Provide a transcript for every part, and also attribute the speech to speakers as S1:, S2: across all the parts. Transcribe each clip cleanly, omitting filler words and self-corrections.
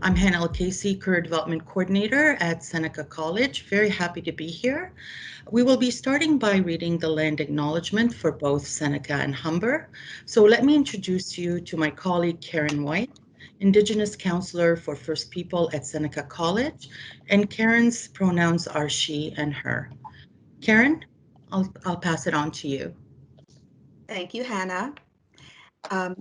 S1: I'm Hannah Casey, Career Development Coordinator at Seneca College. Very happy to be here. We will be starting by reading the land acknowledgement for both Seneca and Humber. So let me introduce you to my colleague, Karen White, Indigenous Counselor for First People at Seneca College, and Karen's pronouns are she and her. Karen, I'll pass it on to you.
S2: Thank you, Hannah.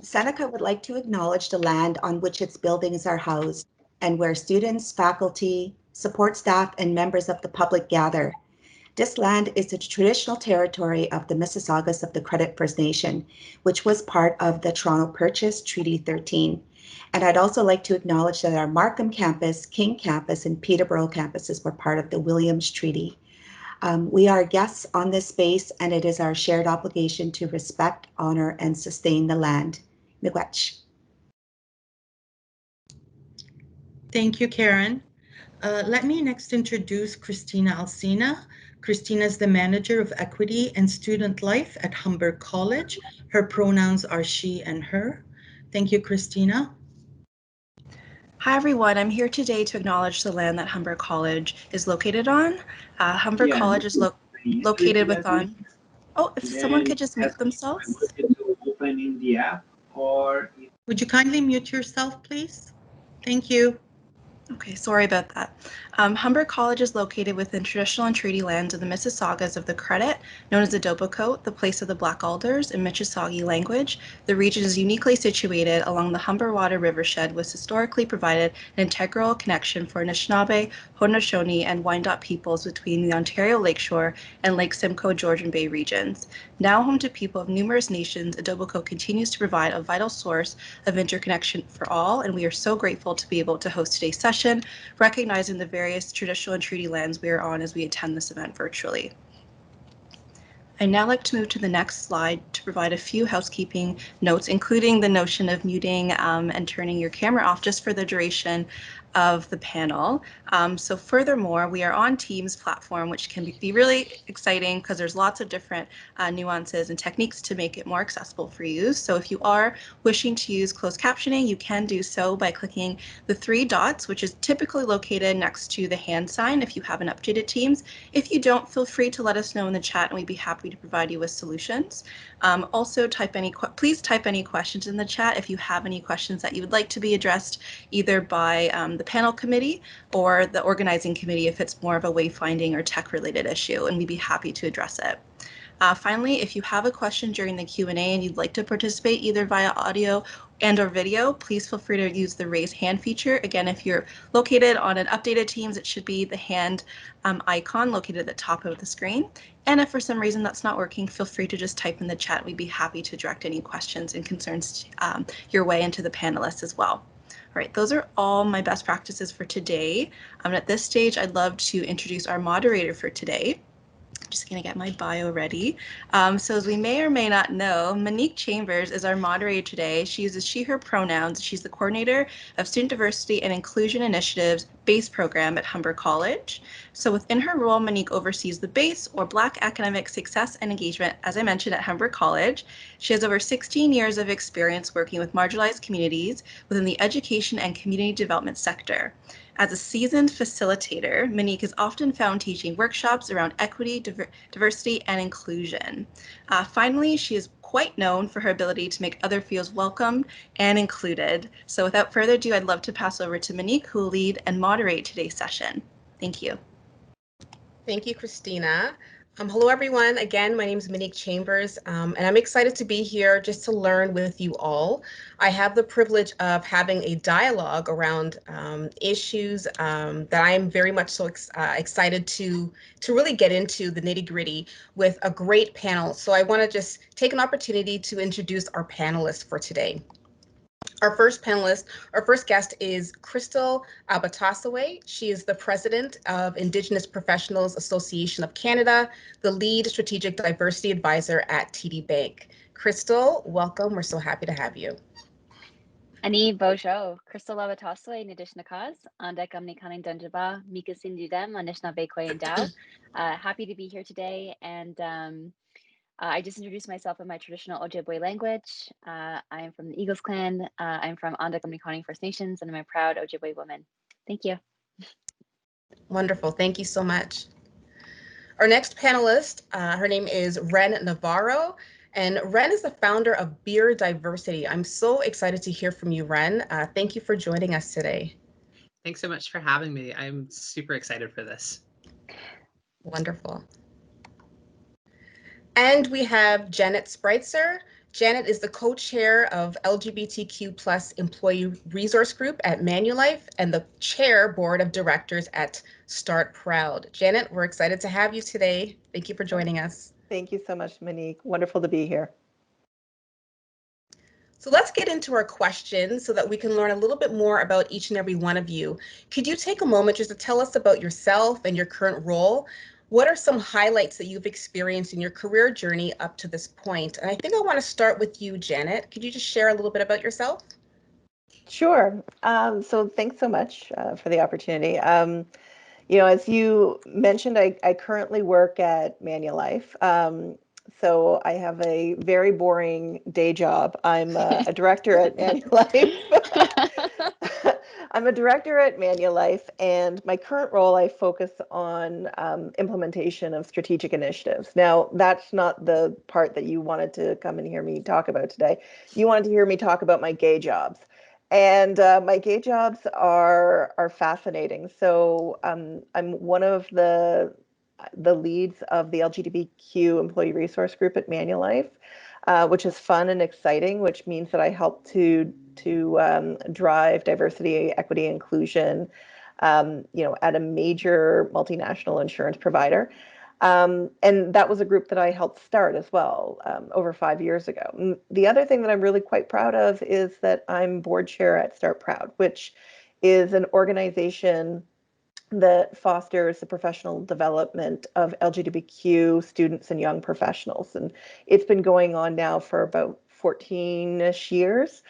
S2: Seneca would like to acknowledge the land on which its buildings are housed and where students, faculty, support staff, and members of the public gather. This land is the traditional territory of the Mississaugas of the Credit First Nation, which was part of the Toronto Purchase Treaty 13. And I'd also like to acknowledge that our Markham campus, King campus, and Peterborough campuses were part of the Williams Treaty. We are guests on this space, and it is our shared obligation to respect, honor, and sustain the land. Miigwech.
S1: Thank you, Karen. Let me next introduce Christina Alsina. Christina is the Manager of Equity and Student Life at Humber College. Her pronouns are she and her. Thank you, Christina.
S3: Hi, everyone. I'm here today to acknowledge the land that Humber College is located on. Humber College is located within... Oh, if someone could just mute themselves.
S4: Open in the app, or...
S1: Would you kindly mute yourself, please? Thank you.
S3: Okay, sorry about that. Humber College is located within traditional and treaty lands of the Mississaugas of the Credit, known as the Dobocote, the place of the Black Alders in Mississauga language. The region is uniquely situated along the Humber Water Rivershed, which historically provided an integral connection for Anishinaabe, Haudenosaunee, and Wyandot peoples between the Ontario Lakeshore and Lake Simcoe Georgian Bay regions. Now home to people of numerous nations, Etobicoke continues to provide a vital source of interconnection for all, and we are so grateful to be able to host today's session, recognizing the various traditional and treaty lands we are on as we attend this event virtually. I'd now like to move to the next slide to provide a few housekeeping notes, including the notion of muting and turning your camera off just for the duration of the panel. So furthermore, we are on Teams platform, which can be really exciting because there's lots of different nuances and techniques to make it more accessible for you. So if you are wishing to use closed captioning, you can do so by clicking the three dots, which is typically located next to the hand sign if you haven't updated Teams. If you don't, feel free to let us know in the chat and we'd be happy to provide you with solutions. Also, please type any questions in the chat if you have any questions that you would like to be addressed either by the panel committee or the organizing committee if it's more of a wayfinding or tech related issue, and we'd be happy to address it. Finally, if you have a question during the Q&A and you'd like to participate either via audio and or video, please feel free to use the raise hand feature. Again, if you're located on an updated Teams, it should be the hand icon located at the top of the screen. And if for some reason that's not working, feel free to just type in the chat. We'd be happy to direct any questions and concerns your way into the panelists as well. All right, those are all my best practices for today. At this stage, I'd love to introduce our moderator for today. I'm just going to get my bio ready. So as we may or may not know, Monique Chambers is our moderator today. She uses she, her pronouns. She's the coordinator of Student Diversity and Inclusion Initiatives BASE program at Humber College. So within her role, Monique oversees the BASE, or Black Academic Success and Engagement, as I mentioned, at Humber College. She has over 16 years of experience working with marginalized communities within the education and community development sector. As a seasoned facilitator, Monique is often found teaching workshops around equity, diversity, and inclusion. Finally, she is quite known for her ability to make other fields welcome and included. So without further ado, I'd love to pass over to Monique, who will lead and moderate today's session. Thank you.
S5: Thank you, Christina. Hello, everyone. Again, my name is Monique Chambers, and I'm excited to be here just to learn with you all. I have the privilege of having a dialogue around issues that I am very much so excited to really get into the nitty-gritty with a great panel. So I want to just take an opportunity to introduce our panelists for today. Our first guest is Krystal Abotossaway. She is the president of Indigenous Professionals Association of Canada, the lead strategic diversity advisor at TD Bank. Krystal, welcome. We're so happy to have you.
S6: Ani Bojo, Krystal Abotossaway, Nidishnakaz, Andek Amnikaning Dunjaba, Mika Sindudem, Anishna Bekwe and Dao. Happy to be here today. And I just introduced myself in my traditional Ojibwe language. I am from the Eagles Clan. I'm from Andek Amnikaning First Nations, and I'm a proud Ojibwe woman. Thank you.
S5: Wonderful. Thank you so much. Our next panelist, her name is Ren Navarro, and Ren is the founder of Beer.Diversity. I'm so excited to hear from you, Ren. Thank you for joining us today.
S7: Thanks so much for having me. I'm super excited for this.
S5: Wonderful. And we have Janet Spreitzer. Janet is the co-chair of LGBTQ plus employee resource group at Manulife and the chair board of directors at StartProud. Janet, we're excited to have you today. Thank you for joining us.
S8: Thank you so much, Monique. Wonderful to be here.
S5: So let's get into our questions so that we can learn a little bit more about each and every one of you. Could you take a moment just to tell us about yourself and your current role? What are some highlights that you've experienced in your career journey up to this point? And I think I want to start with you, Janet. Could you just share a little bit about yourself?
S8: Sure. So thanks so much for the opportunity. As you mentioned, I currently work at Manulife. So I have a very boring day job. I'm a director at Manulife. I'm a director at Manulife, and my current role, I focus on implementation of strategic initiatives. Now, that's not the part that you wanted to come and hear me talk about today. You wanted to hear me talk about my gay jobs. And my gay jobs are fascinating. So I'm one of the leads of the LGBTQ employee resource group at Manulife, which is fun and exciting, which means that I help to drive diversity, equity, inclusion, at a major multinational insurance provider. And that was a group that I helped start as well over 5 years ago. The other thing that I'm really quite proud of is that I'm board chair at StartProud, which is an organization that fosters the professional development of LGBTQ students and young professionals. And it's been going on now for about 14-ish years.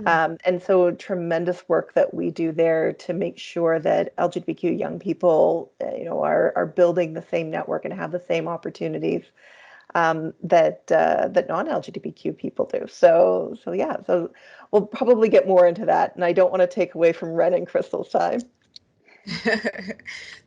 S8: And so tremendous work that we do there to make sure that LGBTQ young people, are building the same network and have the same opportunities that non-LGBTQ people do. So we'll probably get more into that. And I don't want to take away from Ren and Krystal's time.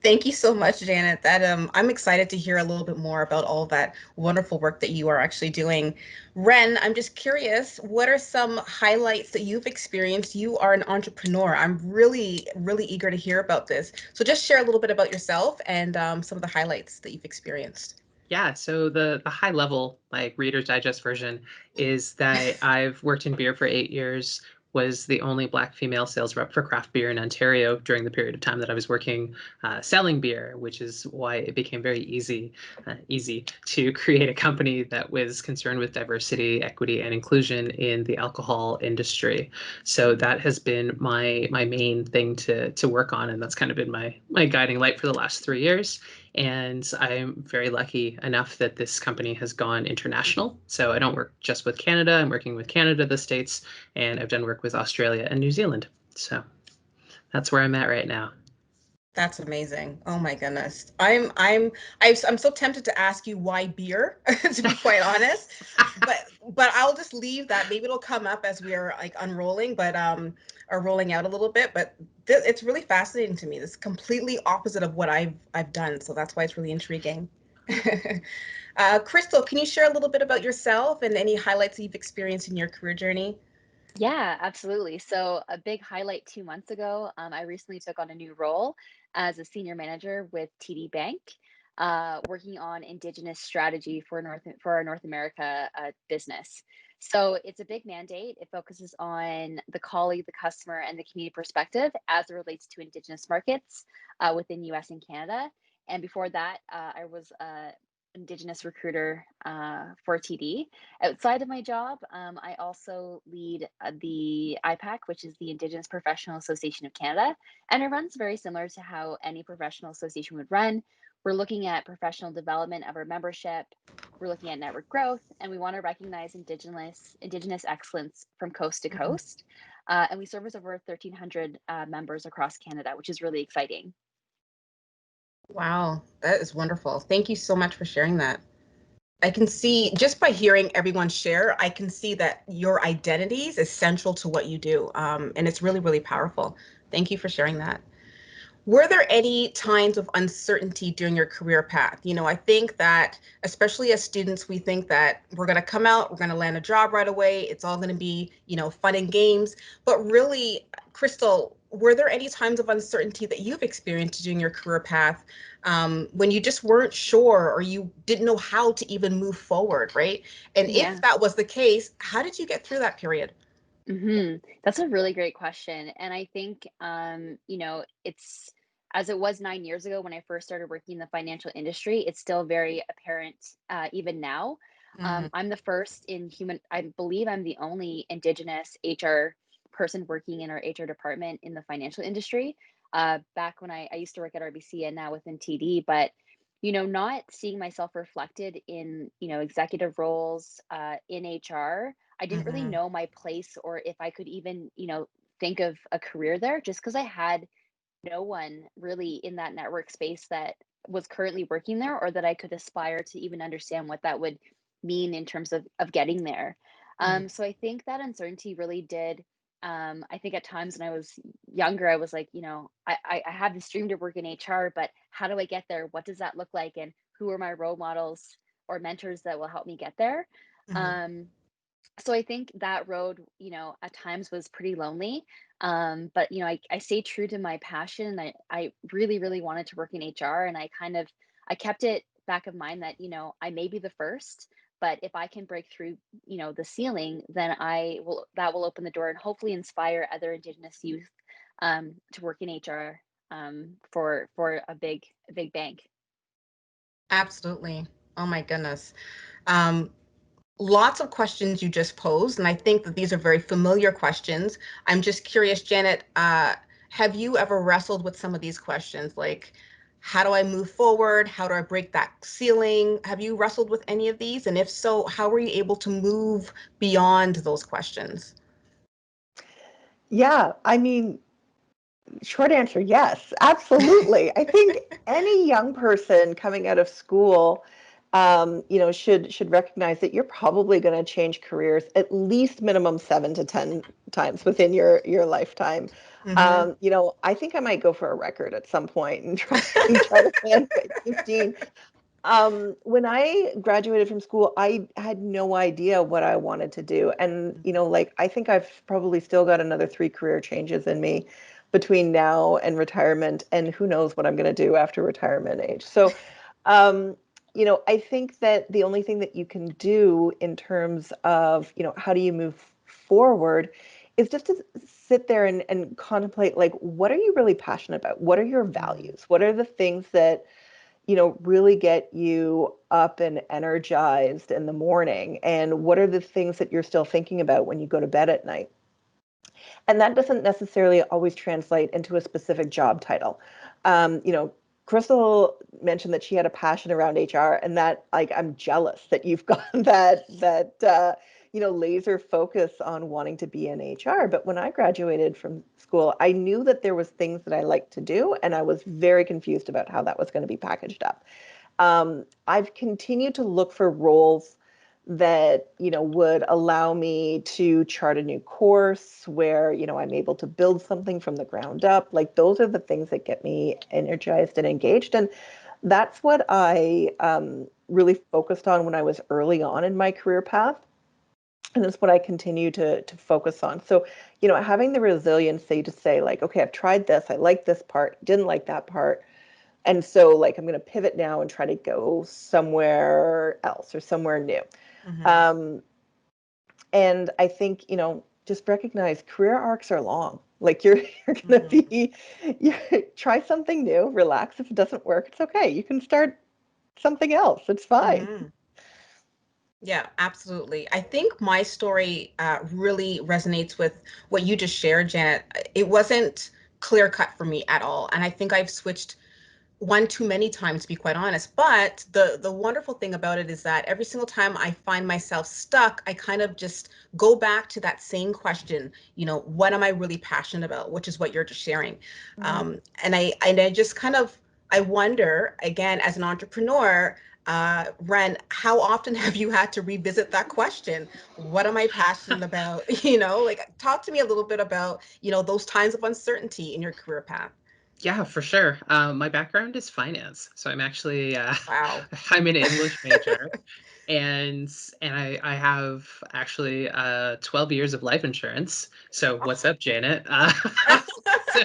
S5: Thank you so much, Janet. I'm excited to hear a little bit more about all that wonderful work that you are actually doing. Ren, I'm just curious, what are some highlights that you've experienced? You are an entrepreneur. I'm really, really eager to hear about this. So just share a little bit about yourself and some of the highlights that you've experienced.
S7: Yeah, so the high level, like Reader's Digest version, is that I've worked in beer for 8 years, was the only Black female sales rep for craft beer in Ontario during the period of time that I was working selling beer, which is why it became very easy to create a company that was concerned with diversity, equity, and inclusion in the alcohol industry. So that has been my main thing to work on, and that's kind of been my guiding light for the last 3 years. And I'm very lucky enough that this company has gone international. So I don't work just with Canada. I'm working with Canada, the States, and I've done work with Australia and New Zealand. So that's where I'm at right now.
S5: That's amazing. Oh my goodness. I'm so tempted to ask you why beer, to be quite honest. But I'll just leave that. Maybe it'll come up as we are like unrolling, or rolling out a little bit. But it's really fascinating to me. This is completely opposite of what I've done. So that's why it's really intriguing. Krystal, can you share a little bit about yourself and any highlights that you've experienced in your career journey?
S6: Yeah, absolutely. So a big highlight 2 months ago, I recently took on a new role as a senior manager with TD Bank, working on Indigenous strategy for our North America business. So it's a big mandate. It focuses on the colleague, the customer, and the community perspective as it relates to Indigenous markets within US and Canada. And before that, I was Indigenous recruiter for TD. Outside of my job, I also lead the IPAC, which is the Indigenous Professional Association of Canada, and it runs very similar to how any professional association would run. We're looking at professional development of our membership. We're looking at network growth, and we want to recognize Indigenous excellence from coast to coast. And we service over 1,300 members across Canada, which is really exciting.
S5: Wow, that is wonderful. Thank you so much for sharing that. I can see, just by hearing everyone share, I can see that your identities is central to what you do. And it's really, really powerful. Thank you for sharing that. Were there any times of uncertainty during your career path? I think that, especially as students, we think that we're going to come out, we're going to land a job right away. It's all going to be, fun and games. But really, Krystal, were there any times of uncertainty that you've experienced during your career path, when you just weren't sure or you didn't know how to even move forward, right? And
S6: Yeah.
S5: if that was the case, how did you get through that period?
S6: That's a really great question. And I think, it's as it was 9 years ago when I first started working in the financial industry, it's still very apparent even now.
S5: Mhm.
S6: I'm the first I believe I'm the only Indigenous HR person working in our HR department in the financial industry. Back when I used to work at RBC and now within TD, but not seeing myself reflected in, executive roles in HR. I didn't really
S5: Mhm.
S6: know my place or if I could even, think of a career there just because I had no one really in that network space that was currently working there or that I could aspire to even understand what that would mean in terms of getting there.
S5: Mhm.
S6: So I think that uncertainty really did. I think at times when I was younger, I was like, I have this dream to work in HR, but how do I get there? What does that look like? And who are my role models or mentors that will help me get there?
S5: Mhm.
S6: Um, so I think that road, at times was pretty lonely. But I stayed true to my passion. I really, really wanted to work in HR, and I kept it back of mind that, I may be the first, but if I can break through, the ceiling, then that will open the door and hopefully inspire other Indigenous youth to work in HR for a big bank.
S5: Absolutely. Oh my goodness. Um, Lots of questions you just posed, and I think that these are very familiar questions. I'm just curious, Janet, have you ever wrestled with some of these questions? Like, how do I move forward? How do I break that ceiling? Have you wrestled with any of these? And if so, how were you able to move beyond those questions?
S8: Yeah, I mean, short answer, yes, absolutely. I think any young person coming out of school, should recognize that you're probably going to change careers at least minimum 7 to 10 times within your lifetime.
S5: Mm-hmm.
S8: I think I might go for a record at some point and try to land by 15. When I graduated from school, I had no idea what I wanted to do. And, like, I think I've probably still got another 3 career changes in me between now and retirement. And who knows what I'm going to do after retirement age. So, um, I think that the only thing that you can do in terms of, how do you move forward is just to sit there and contemplate, like, what are you really passionate about? What are your values? What are the things that really get you up and energized in the morning? And what are the things that you're still thinking about when you go to bed at night? And that doesn't necessarily always translate into a specific job title. Um, you know, Krystal mentioned that she had a passion around HR, and that, like, I'm jealous that you've got that laser focus on wanting to be in HR. But when I graduated from school, I knew that there was things that I liked to do, and I was very confused about how that was going to be packaged up. I've continued to look for roles that would allow me to chart a new course where I'm able to build something from the ground up. Like, those are the things that get me energized and engaged, and that's what I really focused on when I was early on in my career path, and it's what I continue to focus on. So having the resiliency to say, like, okay, I've tried this, I like this part, didn't like that part, and so, like, I'm going to pivot now and try to go somewhere else or somewhere new.
S5: Mm-hmm.
S8: Um, and I think, just recognize career arcs are long. Like, you're going to be, you try something new, relax. If it doesn't work, it's okay. You can start something else. It's fine.
S5: Mm-hmm. Yeah, absolutely. I think my story really resonates with what you just shared, Janet. It wasn't clear cut for me at all. And I think I've switched one too many times, to be quite honest. But the wonderful thing about it is that every single time I find myself stuck, I kind of just go back to that same question, what am I really passionate about, which is what you're just sharing. And I just kind of, I wonder, again, as an entrepreneur, Ren, how often have you had to revisit that question? What am I passionate about? Like, talk to me a little bit about, those times of uncertainty in your career path.
S7: Yeah, for sure. My background is finance, so I'm actually
S5: Wow.
S7: I'm an English major, and I have actually 12 years of life insurance. So what's up, Janet? So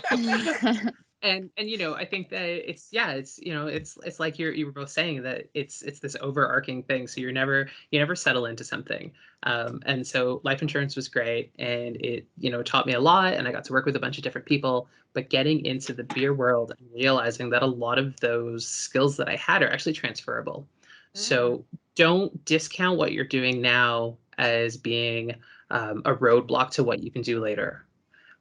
S7: and I think that it's like you were both saying that it's this overarching thing. So you never settle into something. And so life insurance was great, and it taught me a lot, and I got to work with a bunch of different people. But getting into the beer world and realizing that a lot of those skills that I had are actually transferable. So don't discount what you're doing now as being a roadblock to what you can do later.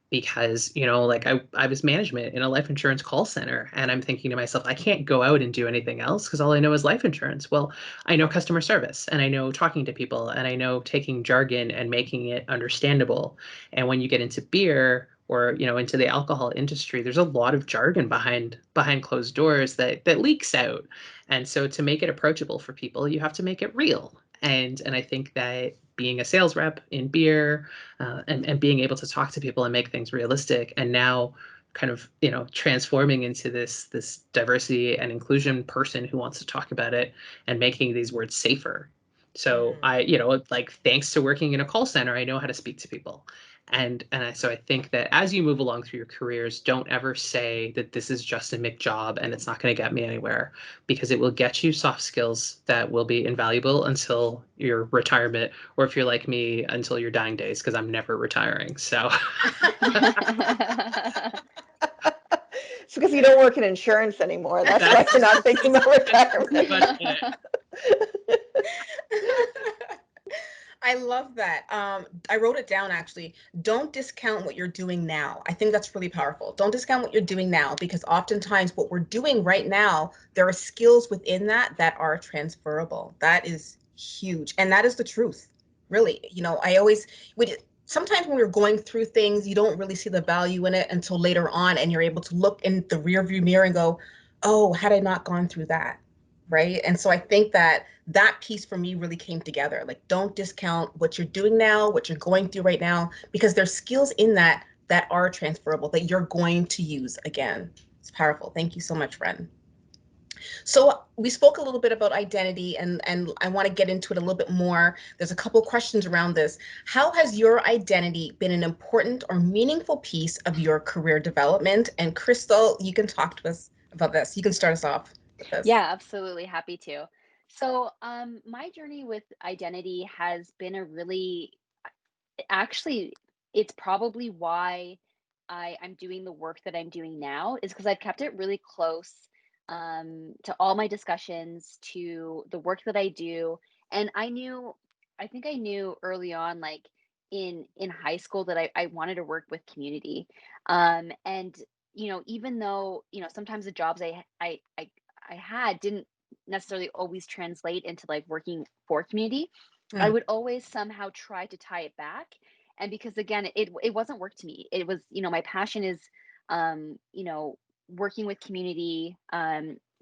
S7: Because, like I was management in a life insurance call center, and I'm thinking to myself, I can't go out and do anything else because all I know is life insurance. Well, I know customer service, and I know talking to people, and I know taking jargon and making it understandable. And when you get into beer or, into the alcohol industry, there's a lot of jargon behind closed doors that leaks out. And so to make it approachable for people, you have to make it real. And I think that being a sales rep in beer, and being able to talk to people and make things realistic, and now kind of transforming into this diversity and inclusion person who wants to talk about it and making these words safer. So I like, thanks to working in a call center, I know how to speak to people. So I think that as you move along through your careers, don't ever say that this is just a Mick job and it's not going to get me anywhere, because it will get you soft skills that will be invaluable until your retirement, or if you're like me, until your dying days, because I'm never retiring. So
S8: It's because you don't work in insurance anymore. That's why you're not thinking about retirement.
S5: I love that. I wrote it down actually. Don't discount what you're doing now. I think that's really powerful. Don't discount what you're doing now, because oftentimes what we're doing right now, there are skills within that are transferable. That is huge. And that is the truth, really. Sometimes when we're going through things, you don't really see the value in it until later on, and you're able to look in the rearview mirror and go, oh, had I not gone through that, right? And so I think that piece for me really came together. Like, don't discount what you're doing now, what you're going through right now, because there's skills in that are transferable, that you're going to use again. It's powerful. Thank you so much, Ren. So we spoke a little bit about identity, and I want to get into it a little bit more. There's a couple questions around this. How has your identity been an important or meaningful piece of your career development? And Krystal, you can talk to us about this. You can start us off with this.
S6: Yeah, absolutely. Happy to. So, my journey with identity has been a really, actually, it's probably why I'm doing the work that I'm doing now, is because I've kept it really close to all my discussions, to the work that I do. And I think I knew early on, like in high school, that I wanted to work with community. And even though sometimes the jobs I had didn't necessarily always translate into like working for community, I would always somehow try to tie it back. And because again, it wasn't work to me. It was, my passion is working with community,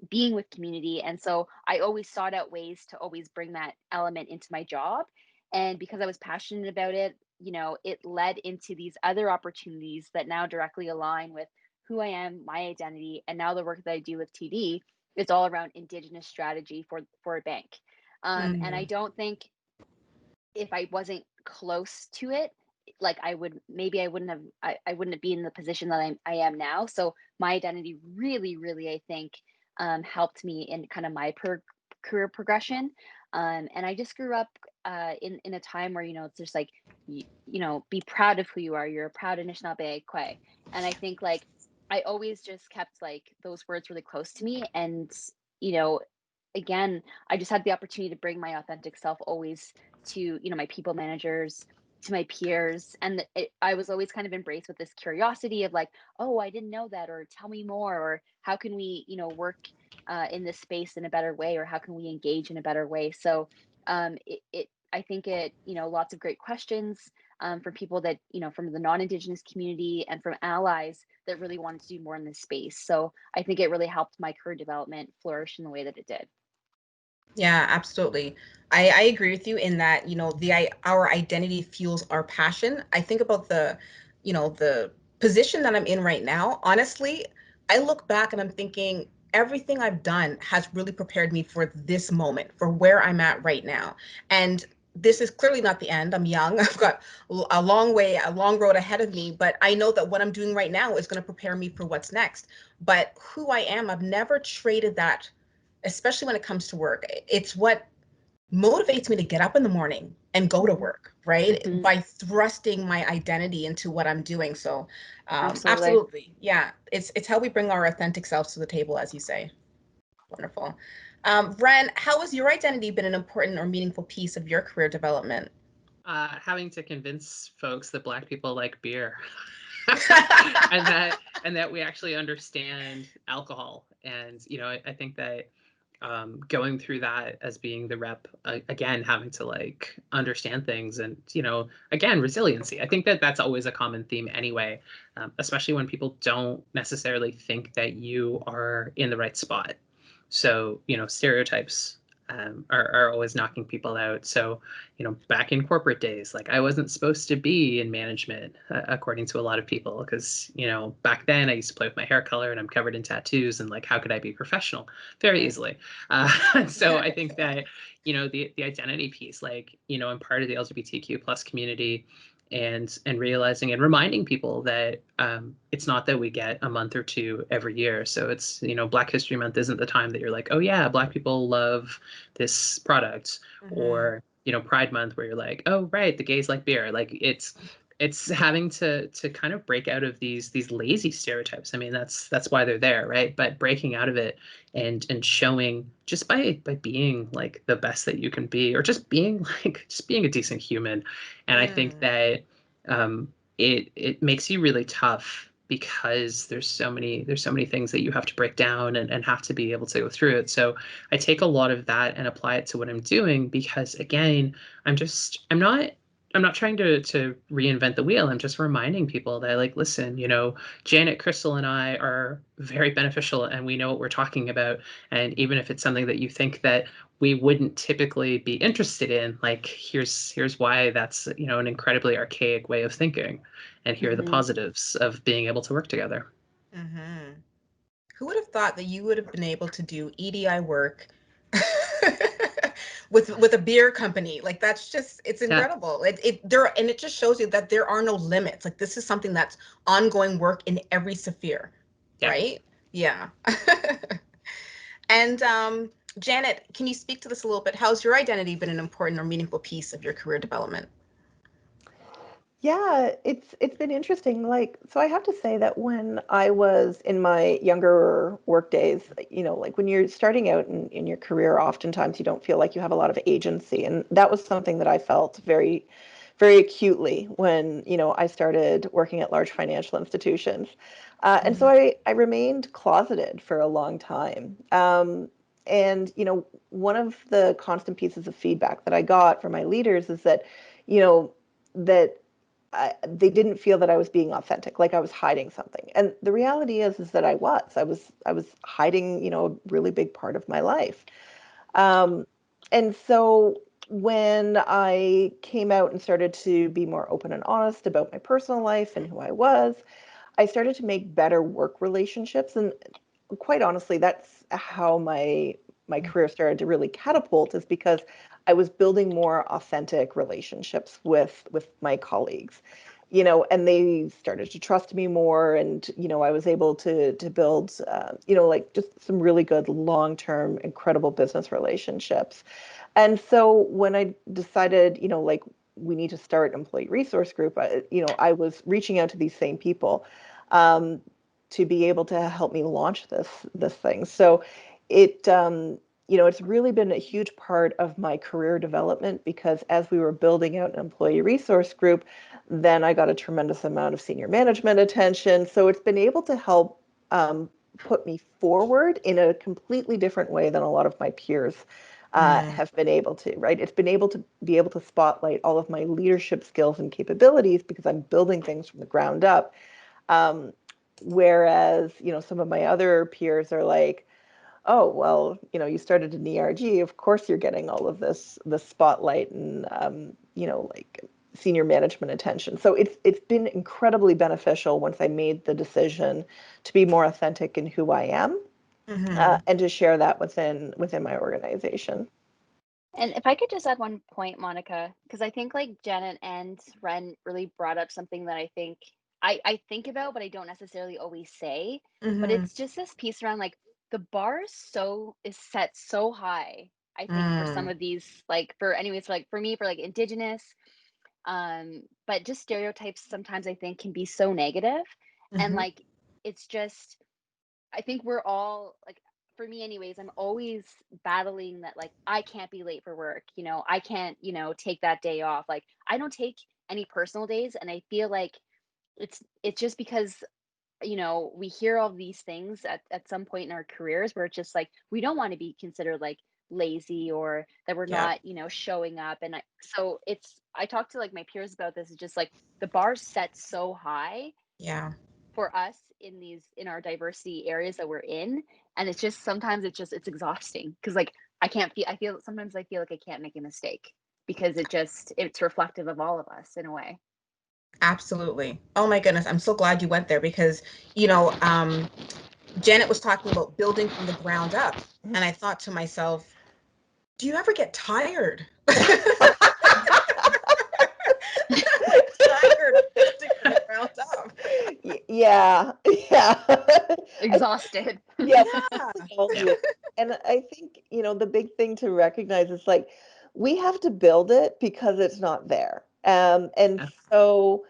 S6: being with community. And so I always sought out ways to always bring that element into my job. And because I was passionate about it, it led into these other opportunities that now directly align with who I am, my identity, and now the work that I do with TD. It's all around Indigenous strategy for a bank. And I don't think, if I wasn't close to it, like I wouldn't have, I wouldn't be in the position that I am now. So my identity really, really, I think, helped me in kind of my career progression. And I just grew up in a time where, it's just like, be proud of who you are. You're a proud Anishinaabe Kwe. And I think, like, I always just kept like those words really close to me. And, you know, again, I just had the opportunity to bring my authentic self always to, my people managers, to my peers, and I was always kind of embraced with this curiosity of like, oh, I didn't know that, or tell me more, or how can we, work in this space in a better way, or how can we engage in a better way. So I think lots of great questions from people that, from the non-Indigenous community and from allies that really wanted to do more in this space. So I think it really helped my career development flourish in the way that it did.
S5: Yeah, absolutely. I agree with you in that, our identity fuels our passion. I think about the position that I'm in right now. Honestly, I look back and I'm thinking everything I've done has really prepared me for this moment, for where I'm at right now. And this is clearly not the end. I'm young. I've got a long road ahead of me, but I know that what I'm doing right now is going to prepare me for what's next. But who I am, I've never traded that, especially when it comes to work. It's what motivates me to get up in the morning and go to work, right?
S6: Mm-hmm.
S5: By thrusting my identity into what I'm doing. So
S6: Absolutely.
S5: absolutely. Yeah. It's how we bring our authentic selves to the table, as you say. Wonderful. Ren, how has your identity been an important or meaningful piece of your career development?
S7: Having to convince folks that Black people like beer. and that we actually understand alcohol. And I think that going through that as being the rep, again, having to like understand things, and again, resiliency. I think that that's always a common theme anyway, especially when people don't necessarily think that you are in the right spot. So stereotypes are always knocking people out. So back in corporate days, like I wasn't supposed to be in management, according to a lot of people, because back then I used to play with my hair color and I'm covered in tattoos, and like how could I be professional? Very easily. So I think that the identity piece, like I'm part of the LGBTQ plus community, and realizing and reminding people that it's not that we get a month or two every year. So it's Black History Month isn't the time that you're like, oh yeah, Black people love this product, or Pride Month where you're like, oh right, the gays like beer. Like it's having to kind of break out of these lazy stereotypes. I mean, that's why they're there, right? But breaking out of it and showing just by being like the best that you can be, or just being a decent human. And I think that it makes you really tough, because there's so many things that you have to break down and have to be able to go through it. So I take a lot of that and apply it to what I'm doing, because again, I'm not trying to reinvent the wheel. I'm just reminding people that, like, listen, Janet, Krystal, and I are very beneficial, and we know what we're talking about. And even if it's something that you think that we wouldn't typically be interested in, like, here's why that's an incredibly archaic way of thinking, and here are the positives of being able to work together.
S5: Mm-hmm. Who would have thought that you would have been able to do EDI work with a beer company? Like that's just, it's incredible. It just shows you that there are no limits. Like this is something that's ongoing work in every sphere, right? Yeah. And Janet, can you speak to this a little bit? How's your identity been an important or meaningful piece of your career development?
S8: Yeah, it's been interesting. Like, so I have to say that when I was in my younger work days, like when you're starting out in your career, oftentimes you don't feel like you have a lot of agency. And that was something that I felt very, very acutely when, I started working at large financial institutions. And so I remained closeted for a long time. And, one of the constant pieces of feedback that I got from my leaders is that, that they didn't feel that I was being authentic, like I was hiding something. And the reality is that I was hiding, a really big part of my life. And so when I came out and started to be more open and honest about my personal life and who I was, I started to make better work relationships. And quite honestly, that's how my career started to really catapult, is because I was building more authentic relationships with my colleagues, and they started to trust me more, and I was able to build like just some really good long-term incredible business relationships. And so when I decided, like we need to start employee resource group, I was reaching out to these same people to be able to help me launch this thing. So it it's really been a huge part of my career development, because as we were building out an employee resource group, then I got a tremendous amount of senior management attention. So it's been able to help put me forward in a completely different way than a lot of my peers have been able to, right? It's been able to spotlight all of my leadership skills and capabilities because I'm building things from the ground up. Whereas, some of my other peers are like, oh, well, you started an ERG, of course you're getting all of the spotlight and, like senior management attention. So it's been incredibly beneficial once I made the decision to be more authentic in who I am, and to share that within my organization.
S6: And if I could just add one point, Monica, because I think like Janet and Ren really brought up something that I think about, but I don't necessarily always say. But it's just this piece around like the bar is set so high, I think, for some of these, like for anyways, like for me, for like Indigenous, but just stereotypes sometimes I think can be so negative. And like it's just I think we're all like, for me anyways, I'm always battling that like I can't be late for work, I can't, take that day off. Like I don't take any personal days, and I feel like it's just because we hear all these things at some point in our careers where it's just like we don't want to be considered like lazy, or that we're
S5: Yeah.
S6: not, showing up. And I talk to like my peers about this. It's just like the bar's set so high
S5: Yeah.
S6: for us in our diversity areas that we're in, and it's just sometimes it's exhausting because like sometimes I feel like I can't make a mistake because it's reflective of all of us in a way.
S5: Absolutely. Oh my goodness. I'm so glad you went there because, Janet was talking about building from the ground up. And I thought to myself, do you ever get tired? Tired of building from the ground up.
S8: Yeah.
S6: Exhausted.
S8: Yes.
S5: Yeah.
S8: And I think, the big thing to recognize is like we have to build it because it's not there. And so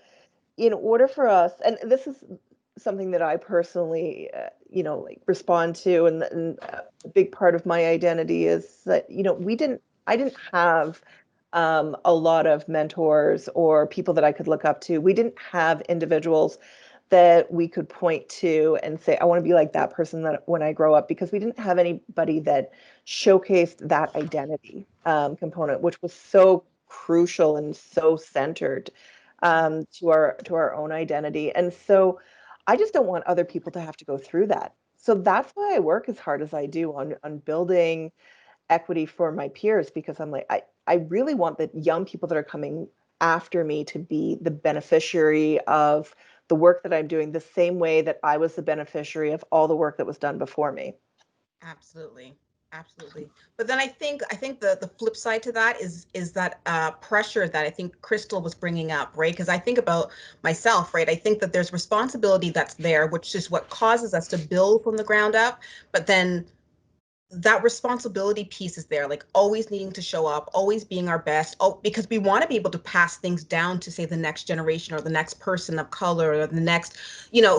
S8: in order for us, and this is something that I personally, like respond to, and a big part of my identity is that, I didn't have a lot of mentors or people that I could look up to. We didn't have individuals that we could point to and say, I want to be like that person that when I grow up, because we didn't have anybody that showcased that identity component, which was so crucial and so centered to our own identity. And so I just don't want other people to have to go through that. So that's why I work as hard as I do on building equity for my peers, because I'm like, I really want the young people that are coming after me to be the beneficiary of the work that I'm doing the same way that I was the beneficiary of all the work that was done before me.
S5: Absolutely. Absolutely. But then I think the flip side to that is that pressure that I think Krystal was bringing up, right? Because I think about myself, right? I think that there's responsibility that's there, which is what causes us to build from the ground up. But then that responsibility piece is there, like always needing to show up, always being our best, because we want to be able to pass things down to, say, the next generation or the next person of color or the next,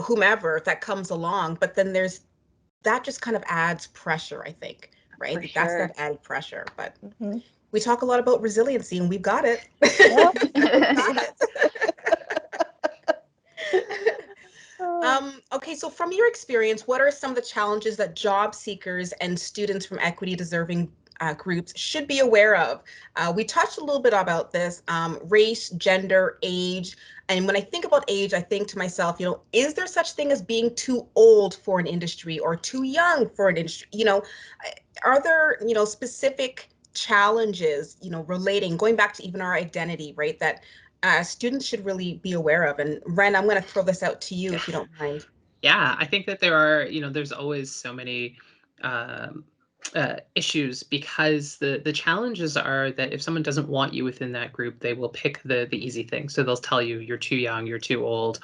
S5: whomever that comes along. But then that just kind of adds pressure, I think, right?
S6: For
S5: That's
S6: sure.
S5: that added pressure. But we talk a lot about resiliency, and we've got it.
S8: Yeah.
S5: Okay, so from your experience, what are some of the challenges that job seekers and students from equity deserving groups should be aware of? We touched a little bit about this, race, gender, age. And when I think about age, I think to myself, is there such thing as being too old for an industry or too young for an industry? Are there, specific challenges, going back to even our identity, right? That students should really be aware of. And Ren, I'm going to throw this out to you if you don't mind.
S7: Yeah, I think that there are, there's always so many issues, because the challenges are that if someone doesn't want you within that group, they will pick the easy thing. So they'll tell you you're too young, you're too old,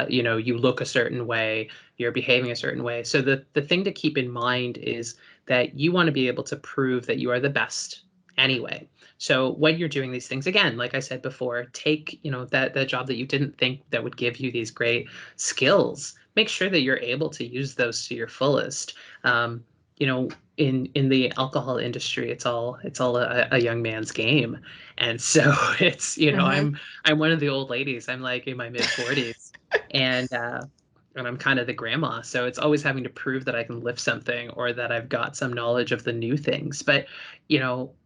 S7: you look a certain way, you're behaving a certain way. So the thing to keep in mind is that you want to be able to prove that you are the best anyway. So when you're doing these things, again, like I said before, take, that job that you didn't think that would give you these great skills. Make sure that you're able to use those to your fullest. in the alcohol industry, it's all a young man's game. And so it's, I'm one of the old ladies. I'm like in my mid 40s, and I'm kind of the grandma. So it's always having to prove that I can lift something or that I've got some knowledge of the new things. But,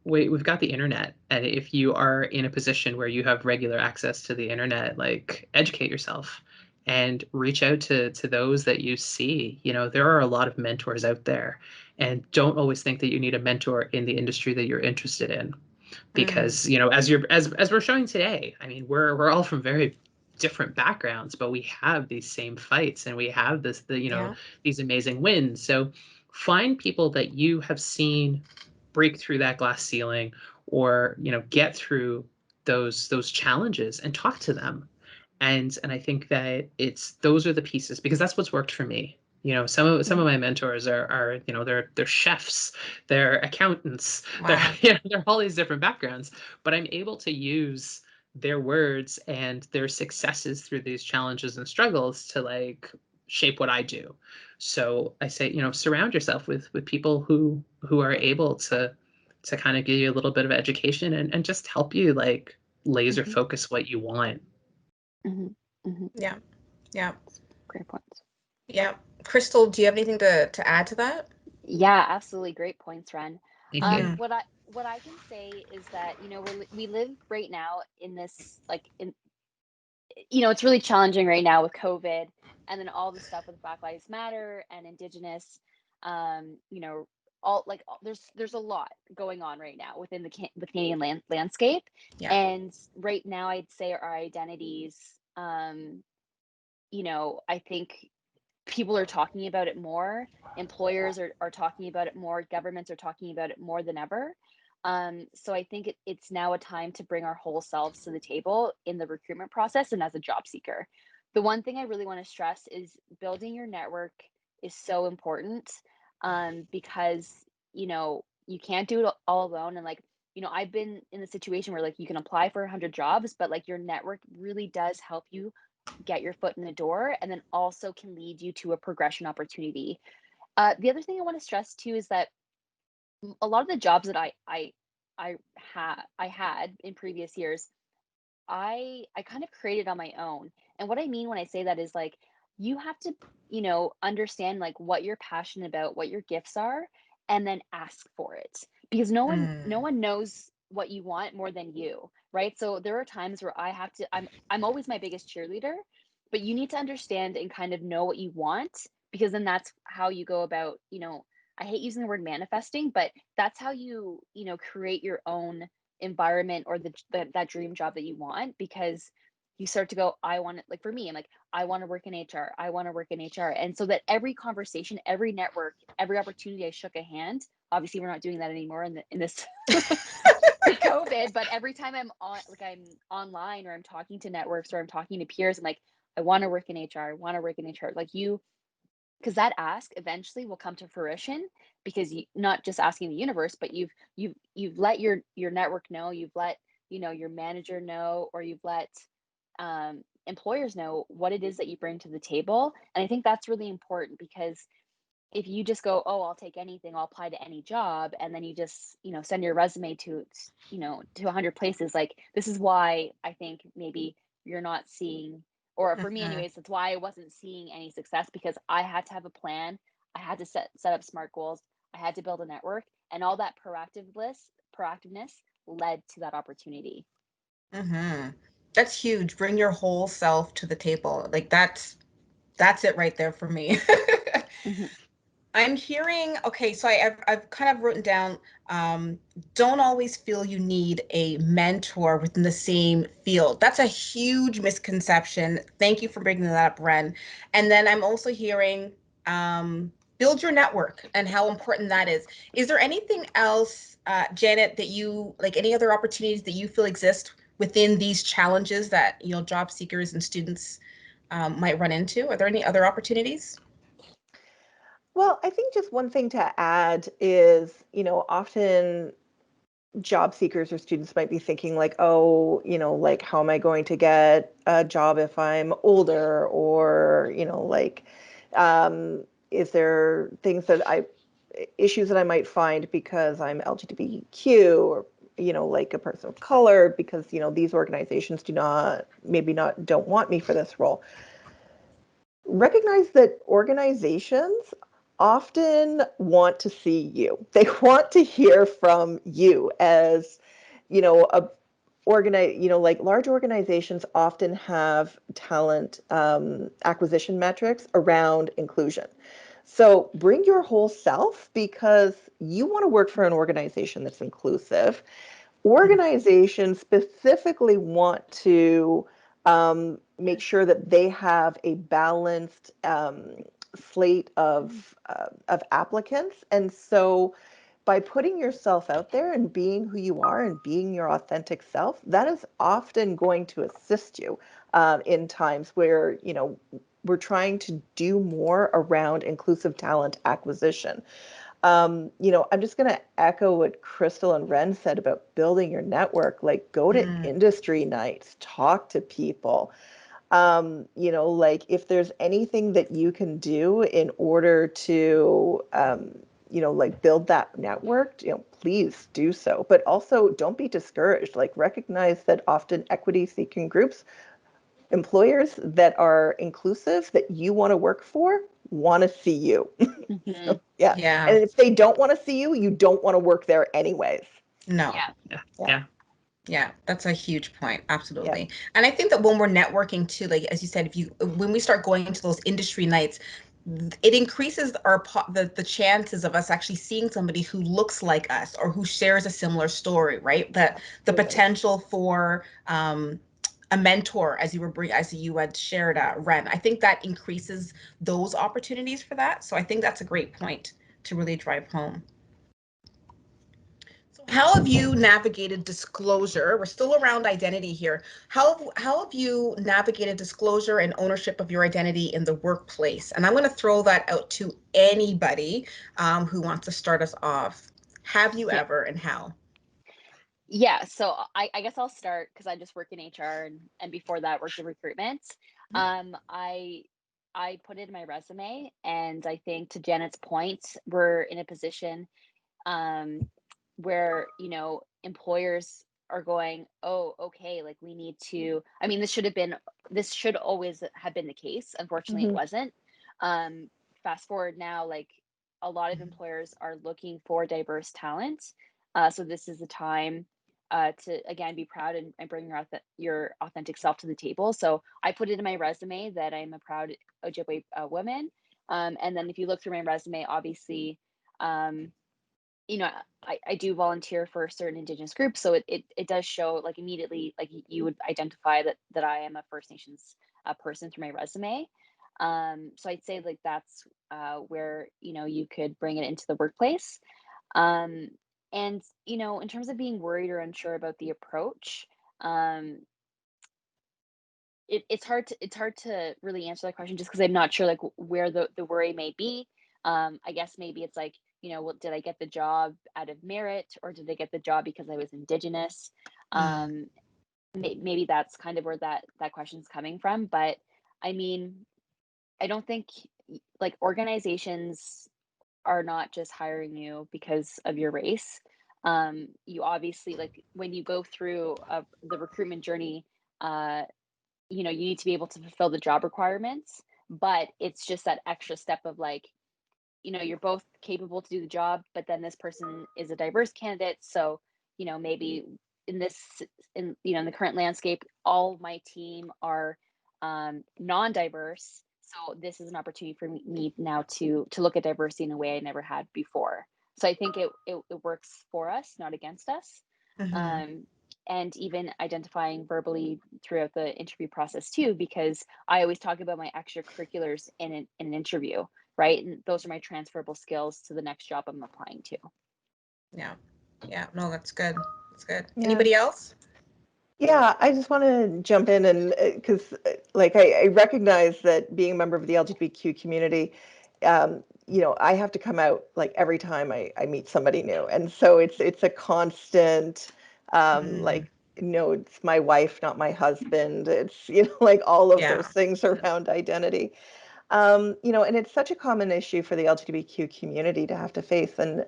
S7: we've got the internet. And if you are in a position where you have regular access to the internet, like, educate yourself and reach out to those that you see. There are a lot of mentors out there, and don't always think that you need a mentor in the industry that you're interested in, because as we're showing today, I mean, we're all from very different backgrounds, but we have these same fights, and we have these amazing wins. So find people that you have seen break through that glass ceiling, or get through those challenges, and talk to them. And I think that those are the pieces, because that's what's worked for me. Some of my mentors are they're chefs, they're accountants,
S5: Wow.
S7: they're all these different backgrounds, but I'm able to use their words and their successes through these challenges and struggles to, like, shape what I do. So I say, surround yourself with people who are able to kind of give you a little bit of education, and just help you, like, laser focus what you want.
S5: Yeah. Yeah.
S6: Great points.
S5: Yeah. Krystal, do you have anything to add to that?
S6: Yeah, absolutely. Great points, Ren.
S7: Thank you.
S6: What I can say is that, we live right now in this, like, it's really challenging right now with COVID, and then all the stuff with Black Lives Matter and Indigenous, there's a lot going on right now within the Canadian landscape.
S5: Yeah.
S6: And right now, I'd say our identities, I think people are talking about it more. Employers are talking about it more. Governments are talking about it more than ever. So I think it's now a time to bring our whole selves to the table in the recruitment process and as a job seeker. The one thing I really want to stress is building your network is so important, because, you can't do it all alone. And, like, I've been in the situation where, like, you can apply for 100 jobs, but, like, your network really does help you get your foot in the door, and then also can lead you to a progression opportunity. The other thing I want to stress too is that a lot of the jobs that I had in previous years, I kind of created on my own. And what I mean when I say that is, like, you have to, understand, like, what you're passionate about, what your gifts are, and then ask for it, because no one knows what you want more than you, right? So there are times where I'm always my biggest cheerleader, but you need to understand and kind of know what you want, because then that's how you go about, I hate using the word manifesting, but that's how you, create your own environment, or that dream job that you want, because you start to go, I want it. Like, for me, I'm like, I want to work in HR. I want to work in HR. And so that every conversation, every network, every opportunity I shook a hand, obviously we're not doing that anymore in this COVID, but every time I'm online, or I'm talking to networks, or I'm talking to peers, I'm like, I want to work in HR. I want to work in HR. Like, because that ask eventually will come to fruition, because you not just asking the universe, but you've let your network know, you've let your manager know, or you've let employers know what it is that you bring to the table. And I think that's really important, because if you just go, oh, I'll take anything, I'll apply to any job, and then you just send your resume to 100 places, like, this is why I think maybe you're not seeing, or for me anyways, that's why I wasn't seeing any success, because I had to have a plan. I had to set up SMART goals. I had to build a network, and all that proactiveness led to that opportunity.
S5: That's huge. Bring your whole self to the table. Like, that's it right there for me. I'm hearing, okay, so I've kind of written down, don't always feel you need a mentor within the same field. That's a huge misconception. Thank you for bringing that up, Ren. And then I'm also hearing, build your network and how important that is. Is there anything else, Janet, that like, any other opportunities that you feel exist within these challenges that, job seekers and students might run into? Are there any other opportunities?
S8: Well, I think just one thing to add is, often job seekers or students might be thinking, like, oh, like, how am I going to get a job if I'm older? Or, like, is there things that issues that I might find because I'm LGBTQ or, like a person of color, because, these organizations don't want me for this role. Recognize that organizations often want to see you. They want to hear from you as, like large organizations often have talent acquisition metrics around inclusion. So bring your whole self, because you want to work for an organization that's inclusive. Organizations specifically want to make sure that they have a balanced slate of applicants. And so by putting yourself out there and being who you are and being your authentic self, that is often going to assist you in times where, we're trying to do more around inclusive talent acquisition. I'm just going to echo what Krystal and Ren said about building your network. Like, go to industry nights, talk to people. Like, if there's anything that you can do in order to, like build that network, please do so. But also don't be discouraged. Like, recognize that often equity seeking groups, employers that are inclusive that you want to work for, want to see you. So, yeah. And if they don't want to see you, you don't want to work there anyways.
S5: No. Yeah, that's a huge point. Absolutely. Yeah. And I think that when we're networking too, like, as you said, when we start going to those industry nights, it increases the chances of us actually seeing somebody who looks like us or who shares a similar story, right? That the potential for a mentor, as you had shared, Ren, I think that increases those opportunities for that. So I think that's a great point to really drive home. How have you navigated disclosure? We're still around identity here. How have you navigated disclosure and ownership of your identity in the workplace? And I'm going to throw that out to anybody who wants to start us off. Have you ever, and how?
S6: Yeah, so I guess I'll start because I just work in HR and before that worked in recruitment. I put it in my resume, and I think to Janet's point, we're in a position where, employers are going, oh, okay, like we need to, I mean, this should always have been the case. Unfortunately, it wasn't. Fast forward now, like a lot of employers are looking for diverse talent. So this is the time to, again, be proud and bring your authentic self to the table. So I put it in my resume that I'm a proud Ojibwe woman. And then if you look through my resume, obviously, I do volunteer for certain Indigenous groups, so it does show, like, immediately, like you would identify that I am a First Nations person through my resume. So I'd say like that's where you could bring it into the workplace. And in terms of being worried or unsure about the approach, it's hard to really answer that question just because I'm not sure like where the worry may be. I guess maybe it's like, well, did I get the job out of merit, or did I get the job because I was Indigenous? Maybe that's kind of where that question's coming from. But I mean, I don't think like organizations are not just hiring you because of your race. You obviously, like when you go through the recruitment journey, you need to be able to fulfill the job requirements, but it's just that extra step of like, you're both capable to do the job, but then this person is a diverse candidate. So, maybe in the current landscape, all my team are non-diverse. So this is an opportunity for me now to look at diversity in a way I never had before. So I think it works for us, not against us. And even identifying verbally throughout the interview process too, because I always talk about my extracurriculars in an interview, right? And those are my transferable skills to the next job I'm applying to.
S5: Yeah. No, that's good. That's good. Yeah. Anybody else?
S8: Yeah, I just want to jump in and because like I recognize that being a member of the LGBTQ community, I have to come out like every time I meet somebody new. And so it's a constant, like, it's my wife, not my husband. It's, like all of those things around identity. And it's such a common issue for the LGBTQ community to have to face. And,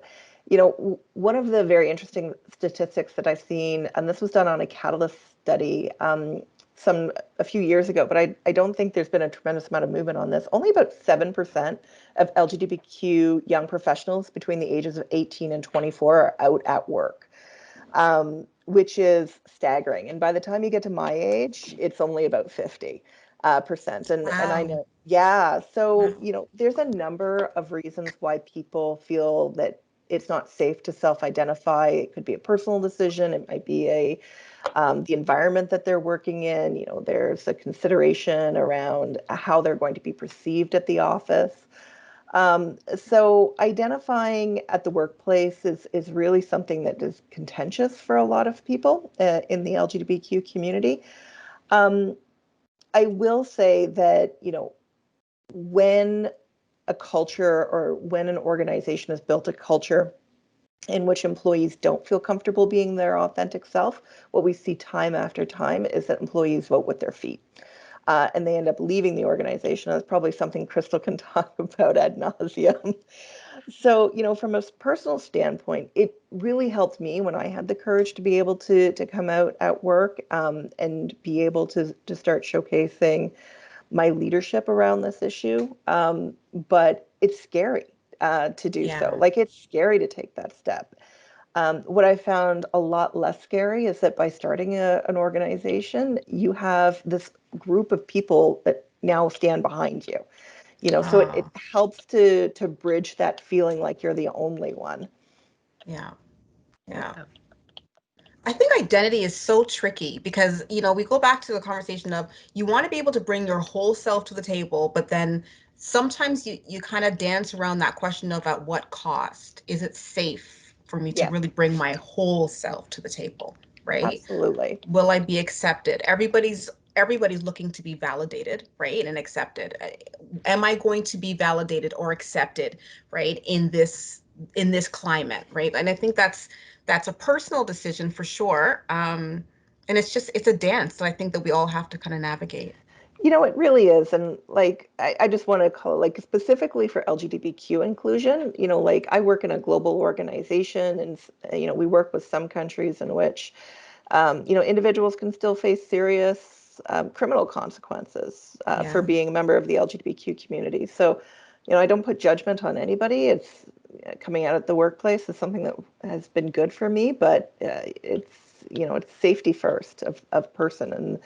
S8: one of the very interesting statistics that I've seen, and this was done on a Catalyst study a few years ago, but I don't think there's been a tremendous amount of movement on this. Only about 7% of LGBTQ young professionals between the ages of 18 and 24 are out at work, which is staggering. And by the time you get to my age, it's only about 50%. And I know, yeah. So, there's a number of reasons why people feel that it's not safe to self-identify. It could be a personal decision. It might be the environment that they're working in. There's a consideration around how they're going to be perceived at the office. So identifying at the workplace is really something that is contentious for a lot of people in the LGBTQ community. I will say that, when a culture or when an organization has built a culture in which employees don't feel comfortable being their authentic self, what we see time after time is that employees vote with their feet. And they end up leaving the organization. That's probably something Krystal can talk about ad nauseum. So, from a personal standpoint, it really helped me when I had the courage to be able to come out at work and be able to start showcasing my leadership around this issue. But it's scary to do so. Like, it's scary to take that step. What I found a lot less scary is that by starting an organization, you have this group of people that now stand behind you. So it helps to bridge that feeling like you're the only one.
S5: Yeah. I think identity is so tricky because, we go back to the conversation of you want to be able to bring your whole self to the table, but then sometimes you kind of dance around that question of at what cost? Is it safe for me to really bring my whole self to the table, right?
S8: Absolutely.
S5: Will I be accepted? Everybody's looking to be validated, right? And accepted. Am I going to be validated or accepted, right? In this climate, right? And I think that's a personal decision for sure. And it's a dance that I think that we all have to kind of navigate.
S8: It really is. And I just want to call it specifically for LGBTQ inclusion, I work in a global organization and, we work with some countries in which, individuals can still face serious criminal consequences for being a member of the LGBTQ community. So, I don't put judgment on anybody. It's coming out at the workplace is something that has been good for me, but it's safety first of person. And,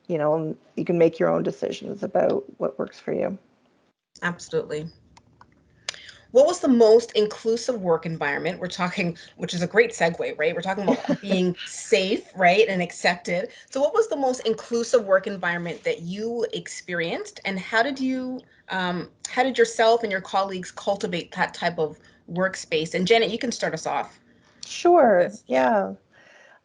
S8: you can make your own decisions about what works for you.
S5: Absolutely. What was the most inclusive work environment? We're talking, which is a great segue, right? We're talking about being safe, right, and accepted. So what was the most inclusive work environment that you experienced, and how did yourself and your colleagues cultivate that type of workspace? And Janet, you can start us off.
S8: Sure. Yeah.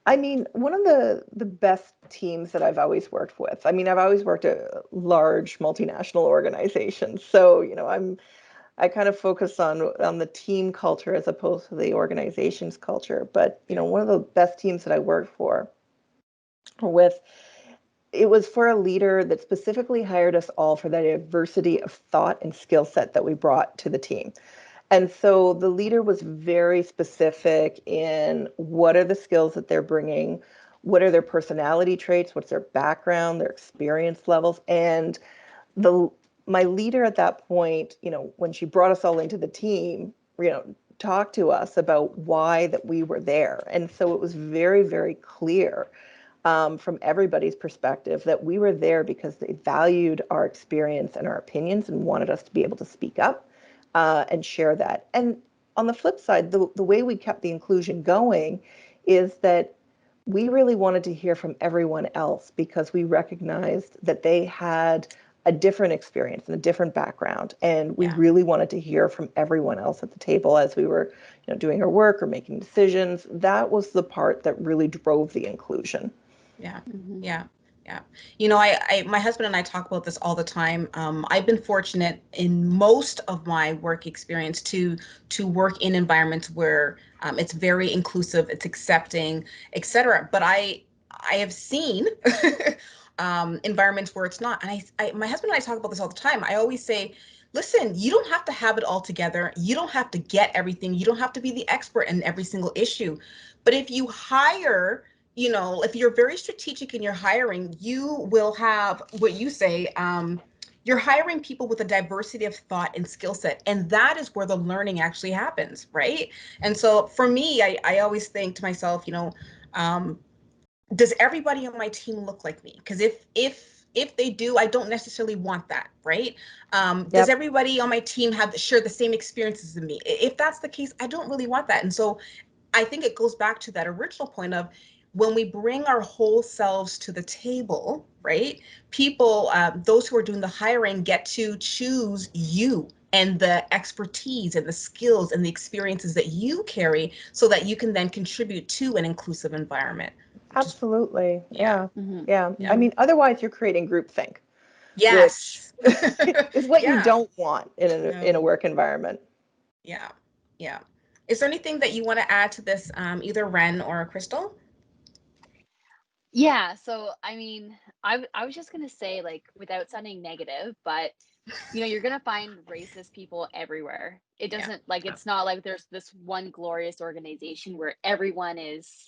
S8: I mean, one of the best teams that I've always worked with. I mean, I've always worked at large multinational organizations. So, I kind of focus on the team culture as opposed to the organization's culture. But, one of the best teams that I worked with, it was for a leader that specifically hired us all for the diversity of thought and skill set that we brought to the team. And so the leader was very specific in what are the skills that they're bringing, what are their personality traits, what's their background, their experience levels. And my leader at that point, when she brought us all into the team, talked to us about why that we were there. And so it was very, very clear from everybody's perspective that we were there because they valued our experience and our opinions and wanted us to be able to speak up and share that. And on the flip side, the way we kept the inclusion going is that we really wanted to hear from everyone else because we recognized that they had a different experience and a different background. And we really wanted to hear from everyone else at the table as we were doing our work or making decisions. That was the part that really drove the inclusion.
S5: Yeah. My husband and I talk about this all the time. I've been fortunate in most of my work experience to work in environments where it's very inclusive, it's accepting, etc. But I have seen environments where it's not. And my husband and I talk about this all the time. I always say, listen, you don't have to have it all together. You don't have to get everything. You don't have to be the expert in every single issue. But if you hire, if you're very strategic in your hiring, you will have what you say, you're hiring people with a diversity of thought and skill set. And that is where the learning actually happens, right? And so for me, I always think to myself, does everybody on my team look like me? Because if they do, I don't necessarily want that, right? Does everybody on my team share the same experiences as me? If that's the case, I don't really want that. And so I think it goes back to that original point of when we bring our whole selves to the table, right? People, those who are doing the hiring get to choose you and the expertise and the skills and the experiences that you carry so that you can then contribute to an inclusive environment.
S8: Absolutely. Yeah.
S6: Mhm.
S8: Yeah.
S5: Yeah.
S8: I mean, otherwise you're creating groupthink,
S5: Yes.
S8: which is what you
S5: Yeah.
S8: don't want in a
S5: No.
S8: work environment.
S5: Yeah. Yeah. Is there anything that you want to add to this, either Ren or Krystal?
S6: Yeah, so I mean, I was just gonna say, like, without sounding negative, but you're gonna find racist people everywhere. It
S5: Yeah.
S6: doesn't like it's not like there's this one glorious organization where everyone is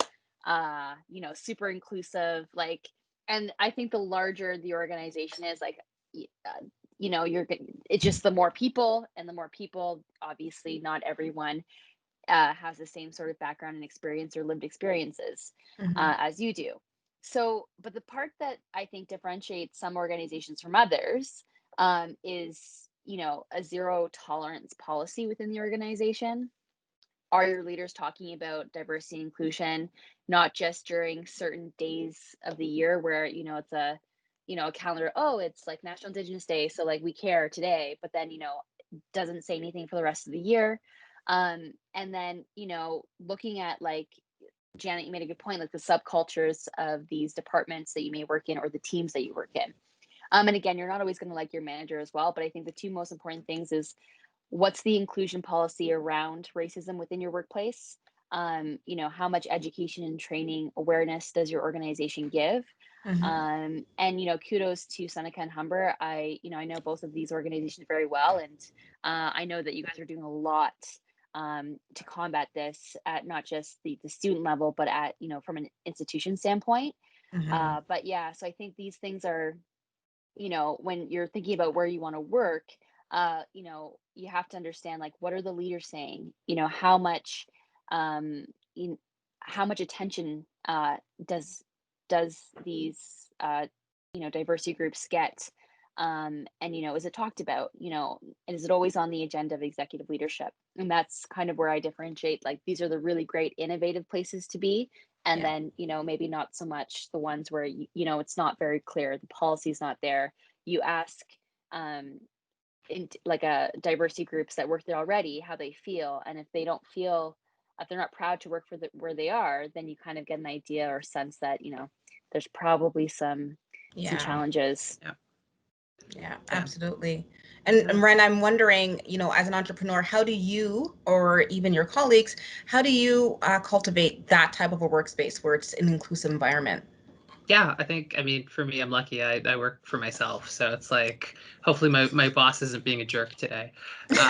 S6: super inclusive. Like, and I think the larger the organization is, like, it's just the more people, and the more people, obviously not everyone has the same sort of background and experience or lived experiences as you do. So, but the part that I think differentiates some organizations from others is, a zero tolerance policy within the organization. Are your leaders talking about diversity and inclusion, not just during certain days of the year where, it's a calendar, oh, it's like National Indigenous Day, so like we care today, but then, doesn't say anything for the rest of the year. And then, looking at, like, Janet, you made a good point, like the subcultures of these departments that you may work in or the teams that you work in. And again, you're not always going to like your manager as well, but I think the two most important things is what's the inclusion policy around racism within your workplace? How much education and training awareness does your organization give? And kudos to Seneca and Humber. I know both of these organizations very well, and I know that you guys are doing a lot to combat this at not just the student level, but at from an institution standpoint. But yeah, so I think these things are, when you're thinking about where you want to work, you have to understand, like, what are the leaders saying? How much, um, how much attention does these diversity groups get? And is it talked about? And is it always on the agenda of executive leadership? And that's kind of where I differentiate. Like, these are the really great innovative places to be. And then, maybe not so much the ones where, it's not very clear, the policy's not there. You ask like diversity groups that work there already how they feel, and if they don't feel, if they're not proud to work for where they are, then you kind of get an idea or sense that there's probably some challenges.
S5: Yeah, absolutely. And Ren, I'm wondering, as an entrepreneur, how do you, or even your colleagues, how do you cultivate that type of a workspace where it's an inclusive environment?
S7: Yeah, I mean, for me, I'm lucky. I work for myself, so it's like, hopefully my boss isn't being a jerk today. But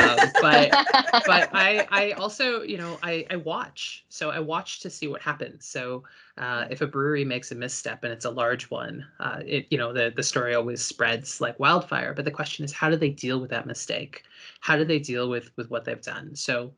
S7: I also, I watch. So I watch to see what happens. So if a brewery makes a misstep and it's a large one, the story always spreads like wildfire. But the question is, how do they deal with that mistake? How do they deal with what they've done? So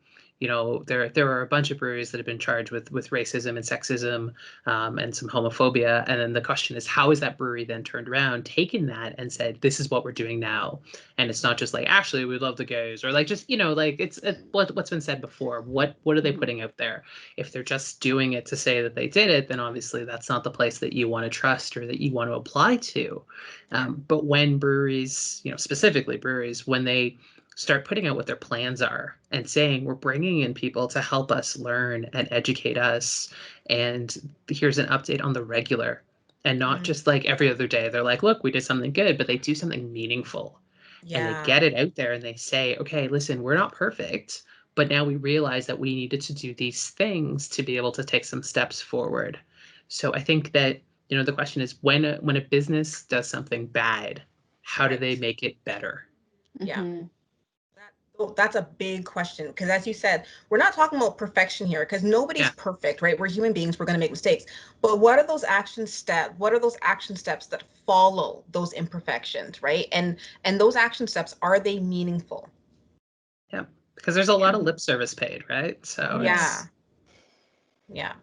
S7: there are a bunch of breweries that have been charged with racism and sexism and some homophobia. And then the question is, how is that brewery then turned around, taken that and said, this is what we're doing now? And it's not just like, actually, we love the gays, or like, just, like it's what's been said before. What are they putting out there? If they're just doing it to say that they did it, then obviously that's not the place that you want to trust or that you want to apply to. But when breweries, specifically breweries, when they start putting out what their plans are and saying, we're bringing in people to help us learn and educate us, and here's an update on the regular, and not just like every other day. They're like, look, we did something good, but they do something meaningful. And they get it out there and they say, okay, listen, we're not perfect, but now we realize that we needed to do these things to be able to take some steps forward. So I think that the question is when a business does something bad, how do
S5: Right.
S7: they make it better?
S5: Yeah.
S6: Mhm.
S5: That's a big question, because as you said, we're not talking about perfection here, because nobody's
S7: Yeah.
S5: perfect, right? We're human beings, we're going to make mistakes. But what are those action steps? What are those action steps that follow those imperfections, right? And those action steps, are they meaningful?
S7: Yeah. Because there's a lot of lip service paid, right? So
S5: Yeah. Yeah.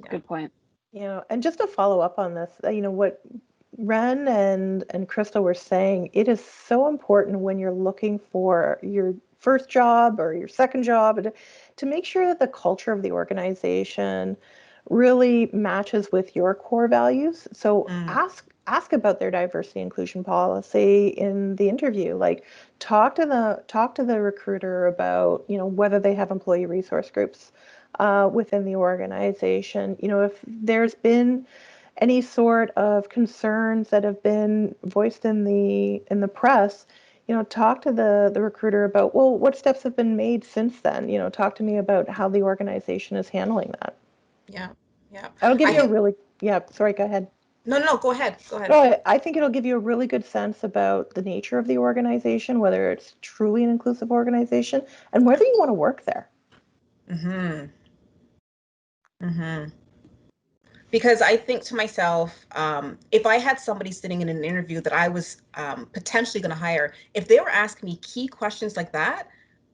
S6: Good point.
S8: And just to follow up on this, what Ren and Krystal were saying, it is so important when you're looking for your first job or your second job to make sure that the culture of the organization really matches with your core values. So ask about their diversity inclusion policy in the interview. Like talk to the recruiter about, whether they have employee resource groups within the organization. If there's been any sort of concerns that have been voiced in the press, talk to the recruiter about, well, what steps have been made since then. Talk to me about how the organization is handling that.
S5: Yeah.
S8: That'll give you a really, sorry, go ahead.
S5: No, go ahead.
S8: No, I think it'll give you a really good sense about the nature of the organization, whether it's truly an inclusive organization, and whether you want to work there.
S5: Because I think to myself, if I had somebody sitting in an interview that I was potentially going to hire, if they were asking me key questions like that,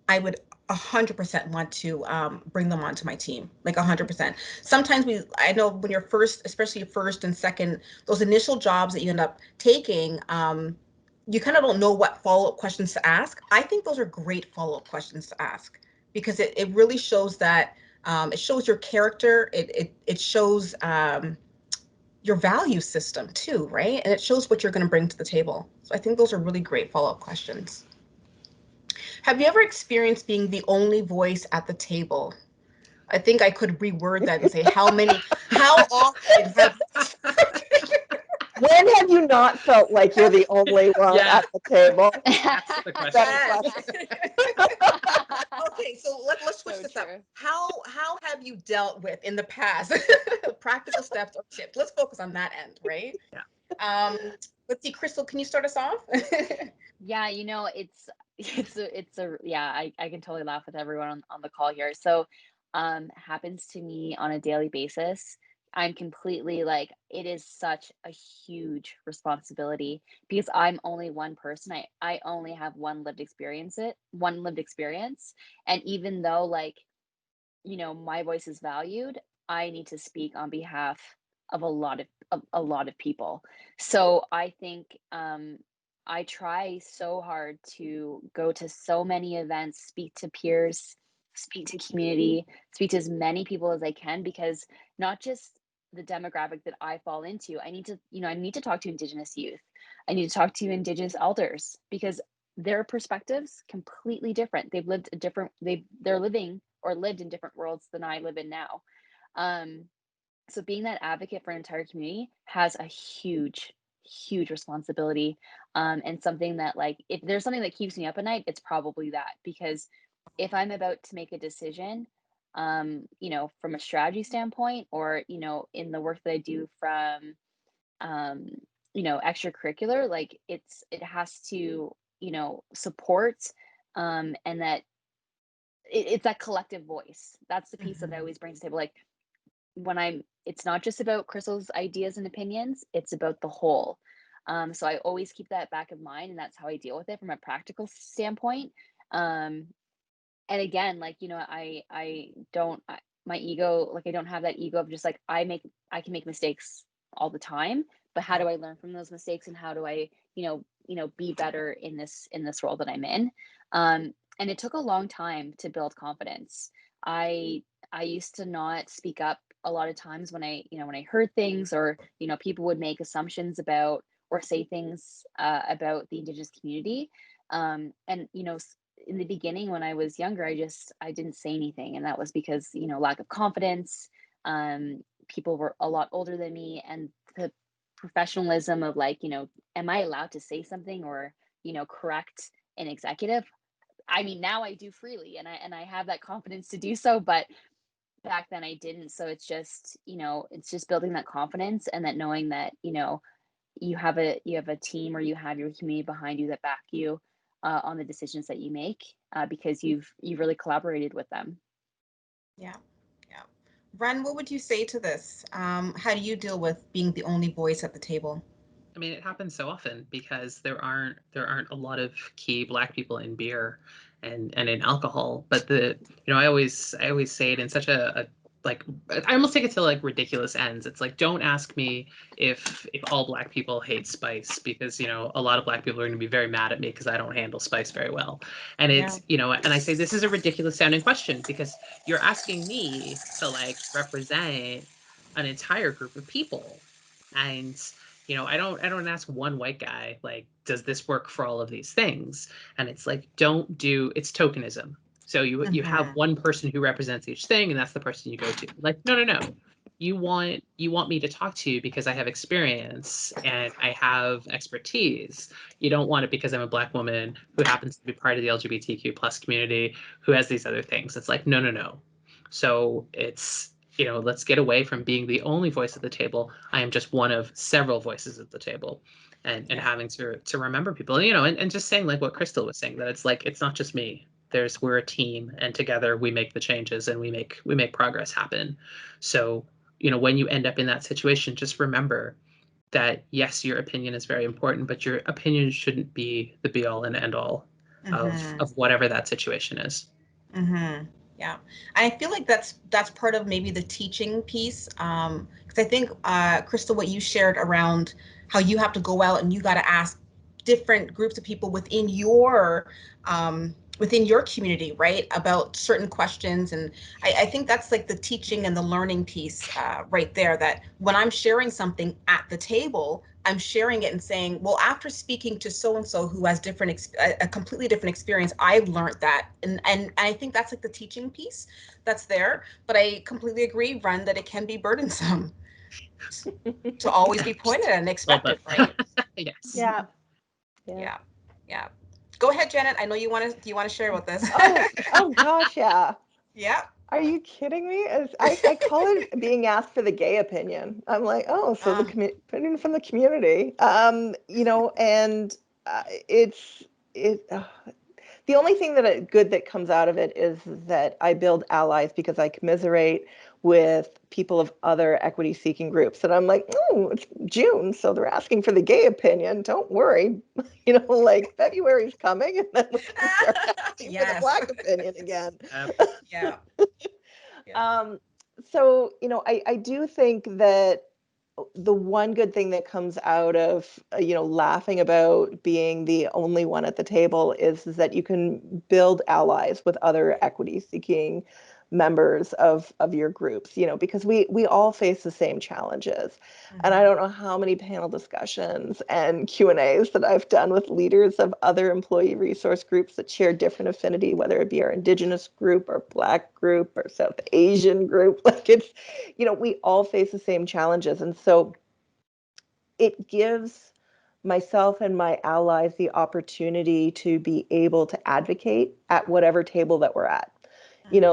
S5: I would 100% want to bring them onto my team, like 100%. Sometimes I know when you're first, especially first and second, those initial jobs that you end up taking, you kind of don't know what follow-up questions to ask. I think those are great follow-up questions to ask, because it really shows that it shows your character. It shows your value system too, right? And it shows what you're going to bring to the table. So I think those are really great follow-up questions. Have you ever experienced being the only voice at the table? I think I could reword that and say, how often have
S8: When have you not felt like you're the only one at the table?
S7: That's the question.
S5: Okay, so let's switch
S6: So
S5: this up.
S6: true.
S5: How have you dealt with in the past practical steps or tips? Let's focus on that end, right?
S7: Yeah.
S5: Let's see, Krystal, can you start us off?
S6: Yeah, yeah, I can totally laugh with everyone on the call here. So happens to me on a daily basis. I'm completely like, it is such a huge responsibility because I'm only one person. I only have one lived experience. And even though like, my voice is valued, I need to speak on behalf of a lot of people. So I think I try so hard to go to so many events, speak to peers, speak to community, speak to as many people as I can, because not just the demographic that I fall into, I need to talk to Indigenous youth. I need to talk to Indigenous elders, because their perspectives completely different. They're living or lived in different worlds than I live in now. So being that advocate for an entire community has a huge responsibility, and something that, like, if there's something that keeps me up at night, it's probably that. Because if I'm about to make a decision, from a strategy standpoint, or in the work that I do from extracurricular, like it has to support, and that it's that collective voice. That's the piece that I always bring to the table. Like, it's not just about Krystal's ideas and opinions, it's about the whole. So I always keep that back of mind, and that's how I deal with it from a practical standpoint. And again, like, I don't, my ego, like, I don't have that ego of just like, I can make mistakes all the time, but how do I learn from those mistakes, and how do I, be better in this role that I'm in? And it took a long time to build confidence. I used to not speak up a lot of times when I heard things, or, people would make assumptions about or say things about the Indigenous community. And, in the beginning when I was younger, I didn't say anything. And that was because, lack of confidence. People were a lot older than me, and the professionalism of like, am I allowed to say something, or, correct an executive? I mean, now I do freely, and I have that confidence to do so, but back then I didn't. So it's just, it's just building that confidence, and that knowing that, you have a team, or you have your community behind you that back you on the decisions that you make, because you've really collaborated with them.
S5: Yeah. Yeah. Ren, what would you say to this? How do you deal with being the only voice at the table?
S7: I mean, it happens so often because there aren't a lot of key Black people in beer and in alcohol. But I always say it in such a like, I almost take it to like ridiculous ends. It's like, don't ask me if all Black people hate spice, because a lot of Black people are going to be very mad at me because I don't handle spice very well. And it's and I say this is a ridiculous sounding question because you're asking me to like represent an entire group of people. And I don't ask one white guy, like, does this work for all of these things? And it's like, it's tokenism. So you have one person who represents each thing, and that's the person you go to. Like, no. You want me to talk to you because I have experience and I have expertise. You don't want it because I'm a Black woman who happens to be part of the LGBTQ plus community who has these other things. It's like, no. So it's, let's get away from being the only voice at the table. I am just one of several voices at the table, and having to remember people, and just saying like what Krystal was saying, that it's like, it's not just me. We're a team, and together we make the changes, and we make progress happen. So, when you end up in that situation, just remember that yes, your opinion is very important, but your opinion shouldn't be the be all and end all of whatever that situation is.
S5: Yeah, I feel like that's part of maybe the teaching piece, because I think, Krystal, what you shared around how you have to go out and you got to ask different groups of people within your community, right, about certain questions. And I think that's like the teaching and the learning piece right there, that when I'm sharing something at the table, I'm sharing it and saying, well, after speaking to so-and-so who has a completely different experience, I've learned that. And I think that's like the teaching piece that's there. But I completely agree, Ren, that it can be burdensome to always be pointed at and expected, right?
S7: Yes.
S8: Yeah.
S5: Go ahead, Janet. I know do you want to share about this?
S8: Oh gosh, yeah.
S5: Yeah.
S8: Are you kidding me? I call it being asked for the gay opinion. I'm like, oh, so the opinion from the community. And it's the only thing good that comes out of it is that I build allies because I commiserate with people of other equity seeking groups. And I'm like, oh, it's June, so they're asking for the gay opinion. Don't worry. Like February's coming, and then we can start asking for the Black opinion again.
S5: Yeah.
S8: So, I do think that the one good thing that comes out of, laughing about being the only one at the table is that you can build allies with other equity seeking members of your groups, because we all face the same challenges. And I don't know how many panel discussions and Q&As that I've done with leaders of other employee resource groups that share different affinity, whether it be our Indigenous group or Black group or South Asian group. Like it's, we all face the same challenges. And so it gives myself and my allies the opportunity to be able to advocate at whatever table that we're at.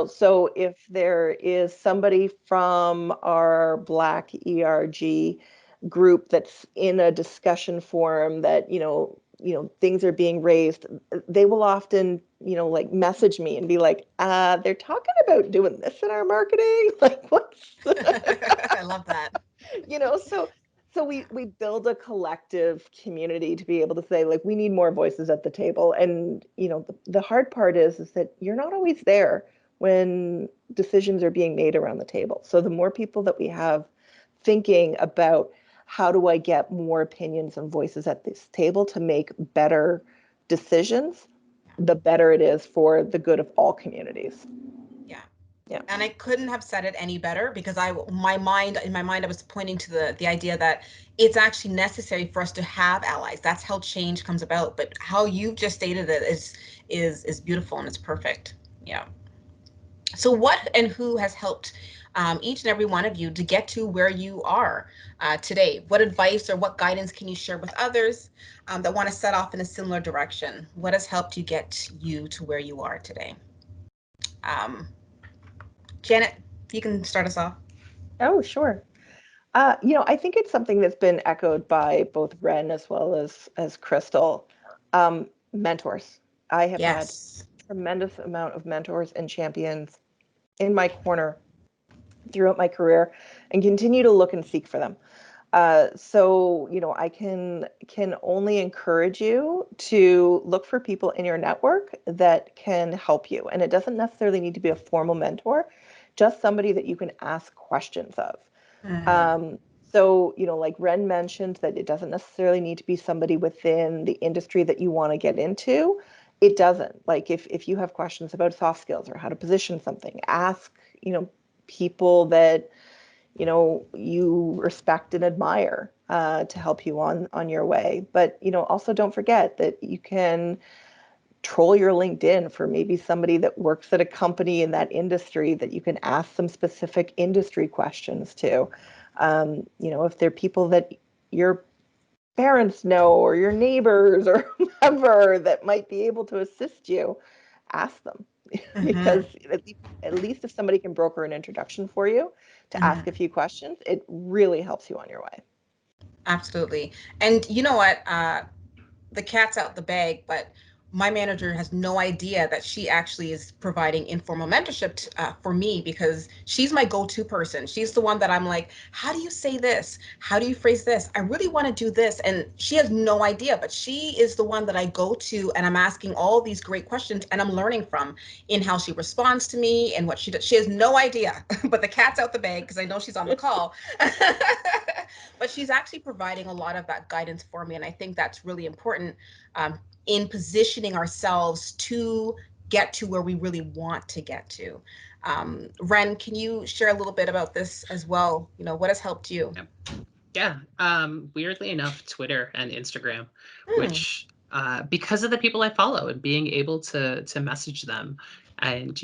S8: So if there is somebody from our Black ERG group that's in a discussion forum that, things are being raised, they will often, like message me and be like, they're talking about doing this in our marketing. Like, what's
S5: I love that.
S8: So we build a collective community to be able to say, like, we need more voices at the table. And, the hard part is that you're not always there when decisions are being made around the table. So the more people that we have thinking about how do I get more opinions and voices at this table to make better decisions, the better it is for the good of all communities.
S5: Yeah. And I couldn't have said it any better, because in my mind I was pointing to the idea that it's actually necessary for us to have allies. That's how change comes about. But how you've just stated it is beautiful, and it's perfect. Yeah. So what and who has helped each and every one of you to get to where you are today? What advice or what guidance can you share with others that want to set off in a similar direction? What has helped you get you to where you are today? Janet? You can start us off.
S8: Oh, sure. I think it's something that's been echoed by both Ren as well as Krystal. Mentors. I have had
S5: Yes.
S8: tremendous amount of mentors and champions in my corner throughout my career, and continue to look and seek for them. So I can only encourage you to look for people in your network that can help you, and it doesn't necessarily need to be a formal mentor, just somebody that you can ask questions of.
S5: Mm.
S8: Um, so like Ren mentioned, that it doesn't necessarily need to be somebody within the industry that you want to get into. It doesn't. Like if you have questions about soft skills or how to position something, ask, people that, you respect and admire to help you on your way. But, also don't forget that you can troll your LinkedIn for maybe somebody that works at a company in that industry that you can ask some specific industry questions to. If they're people that your parents know or your neighbors or whoever that might be able to assist you, ask them. Because
S5: Mm-hmm.
S8: at least if somebody can broker an introduction for you to
S5: Mm-hmm.
S8: ask a few questions, it really helps you on your way.
S5: Absolutely. And you know what? The cat's out the bag, but my manager has no idea that she actually is providing informal mentorship for me, because she's my go-to person. She's the one that I'm like, how do you say this? How do you phrase this? I really want to do this. And she has no idea, but she is the one that I go to, and I'm asking all these great questions, and I'm learning from in how she responds to me and what she does. She has no idea, but the cat's out the bag because I know she's on the call. But she's actually providing a lot of that guidance for me. And I think that's really important, in positioning ourselves to get to where we really want to get to. Ren, can you share a little bit about this as well? What has helped you?
S7: Yeah. Weirdly enough, Twitter and Instagram,
S5: Hmm.
S7: which because of the people I follow and being able to message them. And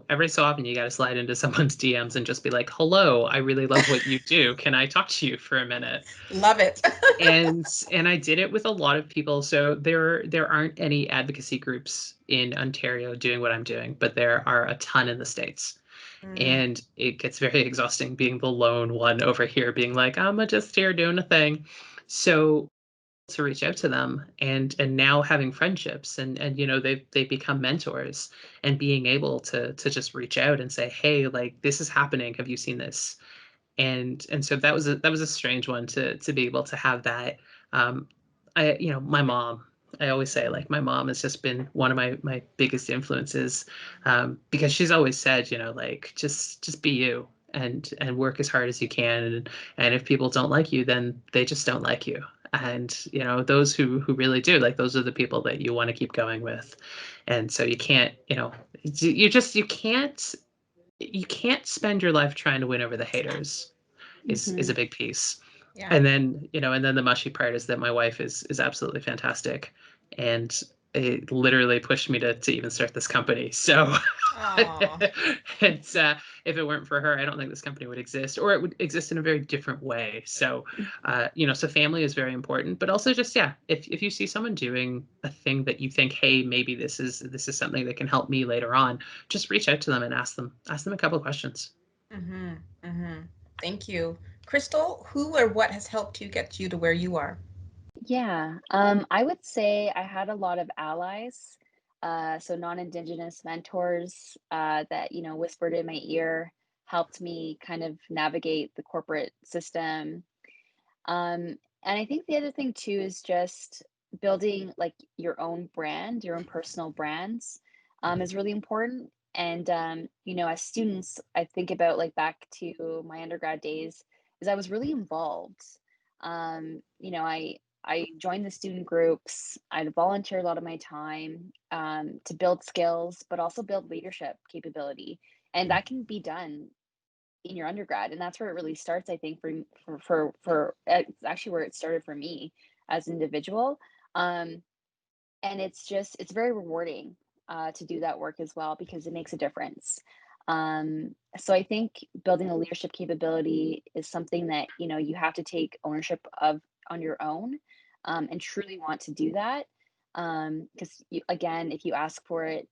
S7: every so often you got to slide into someone's DMs and just be like, "Hello, I really love what you do. Can I talk to you for a minute?"
S5: Love it.
S7: And I did it with a lot of people. So there aren't any advocacy groups in Ontario doing what I'm doing, but there are a ton in the States.
S5: Mm,
S7: And it gets very exhausting being the lone one over here being like, I'm just here doing a thing. So to reach out to them and now having friendships and they've become mentors, and being able to just reach out and say, hey, like, this is happening, have you seen this? And so that was a strange one to be able to have that. um my mom, I always say, like, my mom has just been one of my biggest influences, because she's always said, like, just be you and work as hard as you can, and if people don't like you, then they just don't like you. And those who really do, like, those are the people that you want to keep going with. And so you can't, you can't spend your life trying to win over the haters, is a
S8: Mhm.
S7: big piece.
S5: yeah.
S7: And then the mushy part is that my wife is absolutely fantastic, and it literally pushed me to even start this company. So
S5: Oh.
S7: it's if it weren't for her, I don't think this company would exist, or it would exist in a very different way. So so family is very important, but also just, yeah, if you see someone doing a thing that you think, hey, maybe this is something that can help me later on, just reach out to them and ask them a couple of questions.
S5: Mm-hmm. Mm-hmm. Thank you. Krystal, who or what has helped you get you to where you are?
S6: Yeah, I would say I had a lot of allies, so non-Indigenous mentors that, whispered in my ear, helped me kind of navigate the corporate system. And I think the other thing too is just building like your own brand, your own personal brands, is really important. And as students, I think about like back to my undergrad days, is I was really involved. I joined the student groups. I'd volunteer a lot of my time to build skills, but also build leadership capability, and that can be done in your undergrad, and that's where it really starts, I think, for it's actually where it started for me as an individual. um and it's very rewarding to do that work as well, because it makes a difference. So I think building a leadership capability is something that you have to take ownership of on your own, and truly want to do that. Because again, if you ask for it,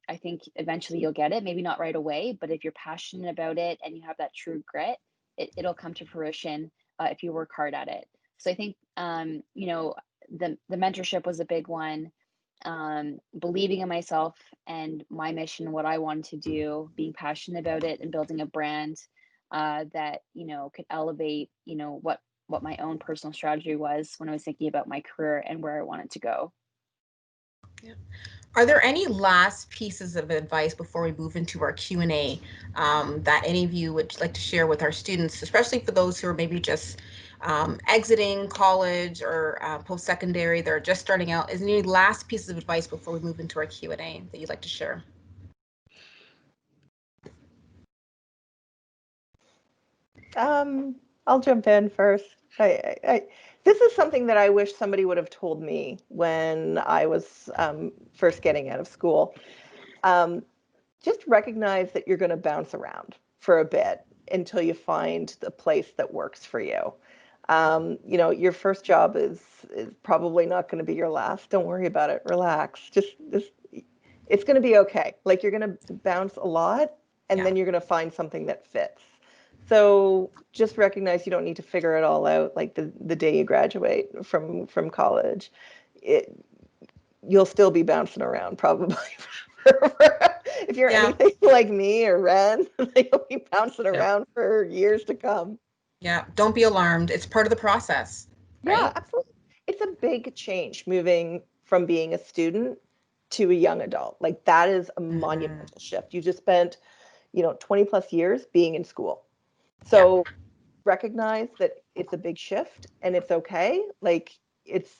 S6: I think eventually you'll get it. Maybe not right away, but if you're passionate about it and you have that true grit, it'll come to fruition if you work hard at it. So I think the mentorship was a big one. Believing in myself and my mission, what I wanted to do, being passionate about it, and building a brand that could elevate what my own personal strategy was when I was thinking about my career and where I wanted to go.
S5: Yeah. Are there any last pieces of advice before we move into our Q&A that any of you would like to share with our students, especially for those who are maybe just exiting college or post-secondary, they're just starting out? Is there any last pieces of advice before we move into our Q&A that you'd like to share?
S8: I'll jump in first. This is something that I wish somebody would have told me when I was first getting out of school. Just recognize that you're going to bounce around for a bit until you find the place that works for you. Your first job is probably not going to be your last. Don't worry about it. Relax. Just it's going to be okay. Like, you're going to bounce a lot, and then you're going to find something that fits. So just recognize you don't need to figure it all out like the day you graduate from college. You'll still be bouncing around probably. If you're anything like me or Ren, you'll be bouncing around for years to come.
S5: Yeah, don't be alarmed. It's part of the process. Right?
S8: Yeah, absolutely. It's a big change moving from being a student to a young adult. Like, that is a monumental shift. You just spent 20 plus years being in school. So recognize that it's a big shift and it's okay. Like, it's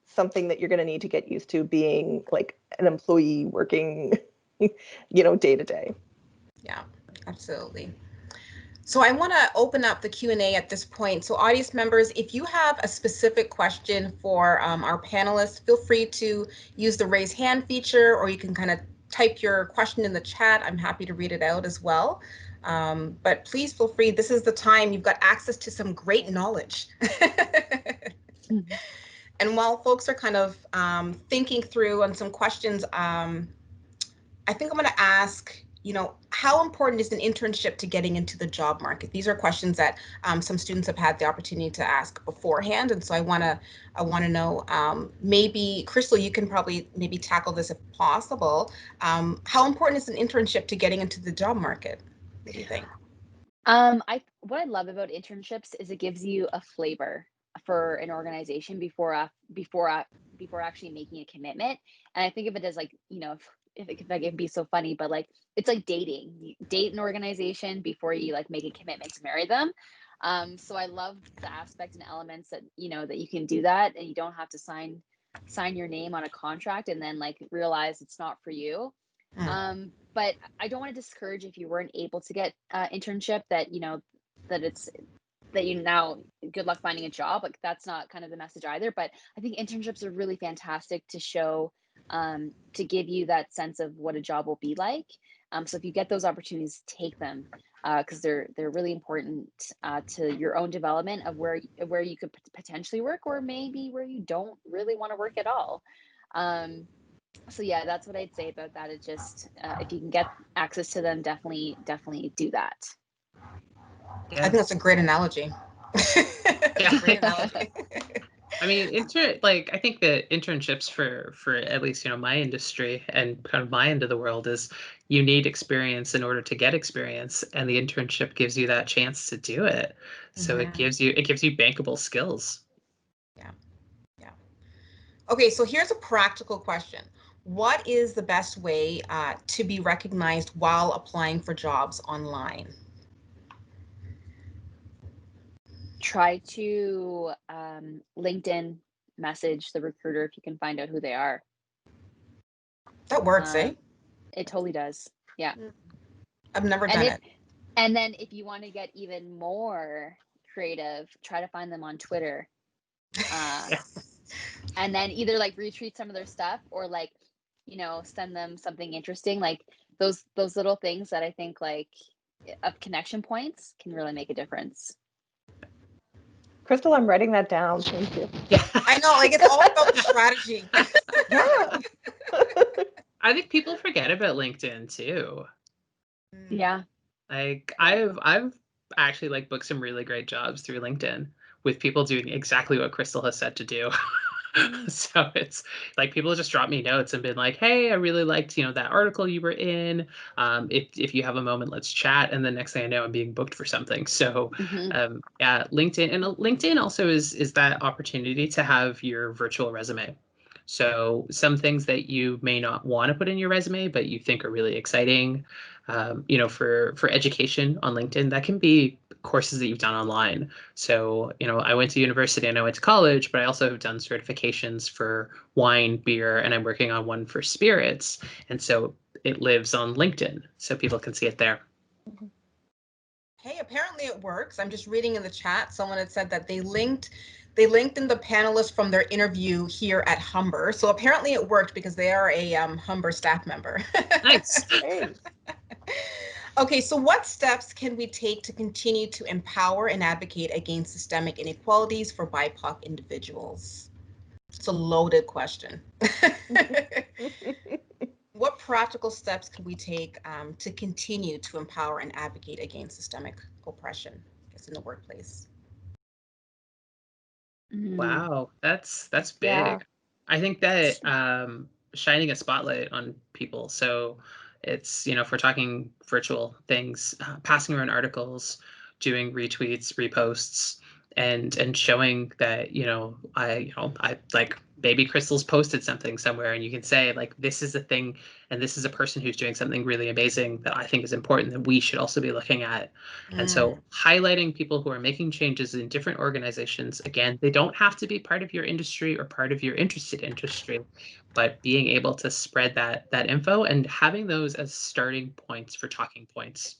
S8: something that you're going to need to get used to, being like an employee working, day to day.
S5: Yeah, absolutely. So I want to open up the Q&A at this point. So audience members, if you have a specific question for our panelists, feel free to use the raise hand feature, or you can kind of type your question in the chat. I'm happy to read it out as well. But please feel free. This is the time. You've got access to some great knowledge. And while folks are kind of thinking through on some questions, I think I'm going to ask, how important is an internship to getting into the job market? These are questions that some students have had the opportunity to ask beforehand, and so I want to know. Maybe Krystal, you can probably maybe tackle this if possible. How important is an internship to getting into the job market? What do you think?
S6: What I love about internships is it gives you a flavor for an organization before actually making a commitment. And I think of it as like, if I can be so funny, but like, it's like dating. You date an organization before you like make a commitment to marry them. So I love the aspect and elements that that you can do that, and you don't have to sign your name on a contract and then like realize it's not for you. But I don't want to discourage if you weren't able to get internship, that now good luck finding a job. Like, that's not kind of the message either. But I think internships are really fantastic to show, to give you that sense of what a job will be like. So if you get those opportunities, take them, because they're really important to your own development of where you could potentially work, or maybe where you don't really want to work at all. So yeah, that's what I'd say about that. It's just if you can get access to them, definitely do that.
S5: Yeah. I think that's a great analogy. Great analogy.
S7: I mean, I think that internships for at least my industry and kind of my end of the world is, you need experience in order to get experience, and the internship gives you that chance to do it. So it gives you bankable skills.
S5: Yeah. Okay, so here's a practical question. What is the best way to be recognized while applying for jobs online?
S6: Try to LinkedIn message the recruiter if you can find out who they are.
S5: That works, eh?
S6: It totally does. Yeah.
S5: I've never done it.
S6: And then if you want to get even more creative, try to find them on Twitter. And then either like retweet some of their stuff, or like, send them something interesting. Like those little things that I think like of connection points can really make a difference.
S8: Krystal, I'm writing that down. Thank you.
S7: Yeah.
S5: I know, like it's all about the strategy.
S8: Yeah.
S7: I think people forget about LinkedIn too.
S6: Yeah.
S7: Like I've actually like booked some really great jobs through LinkedIn with people doing exactly what Krystal has said to do. So it's like people just drop me notes and been like, "Hey, I really liked, that article you were in. If you have a moment, let's chat." And the next thing I know, I'm being booked for something. So yeah, LinkedIn, and LinkedIn also is that opportunity to have your virtual resume. So some things that you may not want to put in your resume, but you think are really exciting, for education on LinkedIn, that can be courses that you've done online. So, I went to university and I went to college, but I also have done certifications for wine, beer, and I'm working on one for spirits. And so it lives on LinkedIn, so people can see it there.
S5: Hey, apparently it works. I'm just reading in the chat. Someone had said that they linked in the panelists from their interview here at Humber. So apparently it worked because they are a Humber staff member.
S7: Nice.
S8: Great.
S5: Okay, so what steps can we take to continue to empower and advocate against systemic inequalities for BIPOC individuals? It's a loaded question. What practical steps can we take to continue to empower and advocate against systemic oppression, I guess, in the workplace?
S7: Wow, that's big.
S6: Yeah.
S7: I think that shining a spotlight on people. So it's, if we're talking virtual things, passing around articles, doing retweets, reposts, and showing that, I like maybe Krystal's posted something somewhere and you can say like, this is a thing and this is a person who's doing something really amazing that I think is important that we should also be looking at. And so highlighting people who are making changes in different organizations, again, they don't have to be part of your industry or part of your interested industry, but being able to spread that info and having those as starting points for talking points.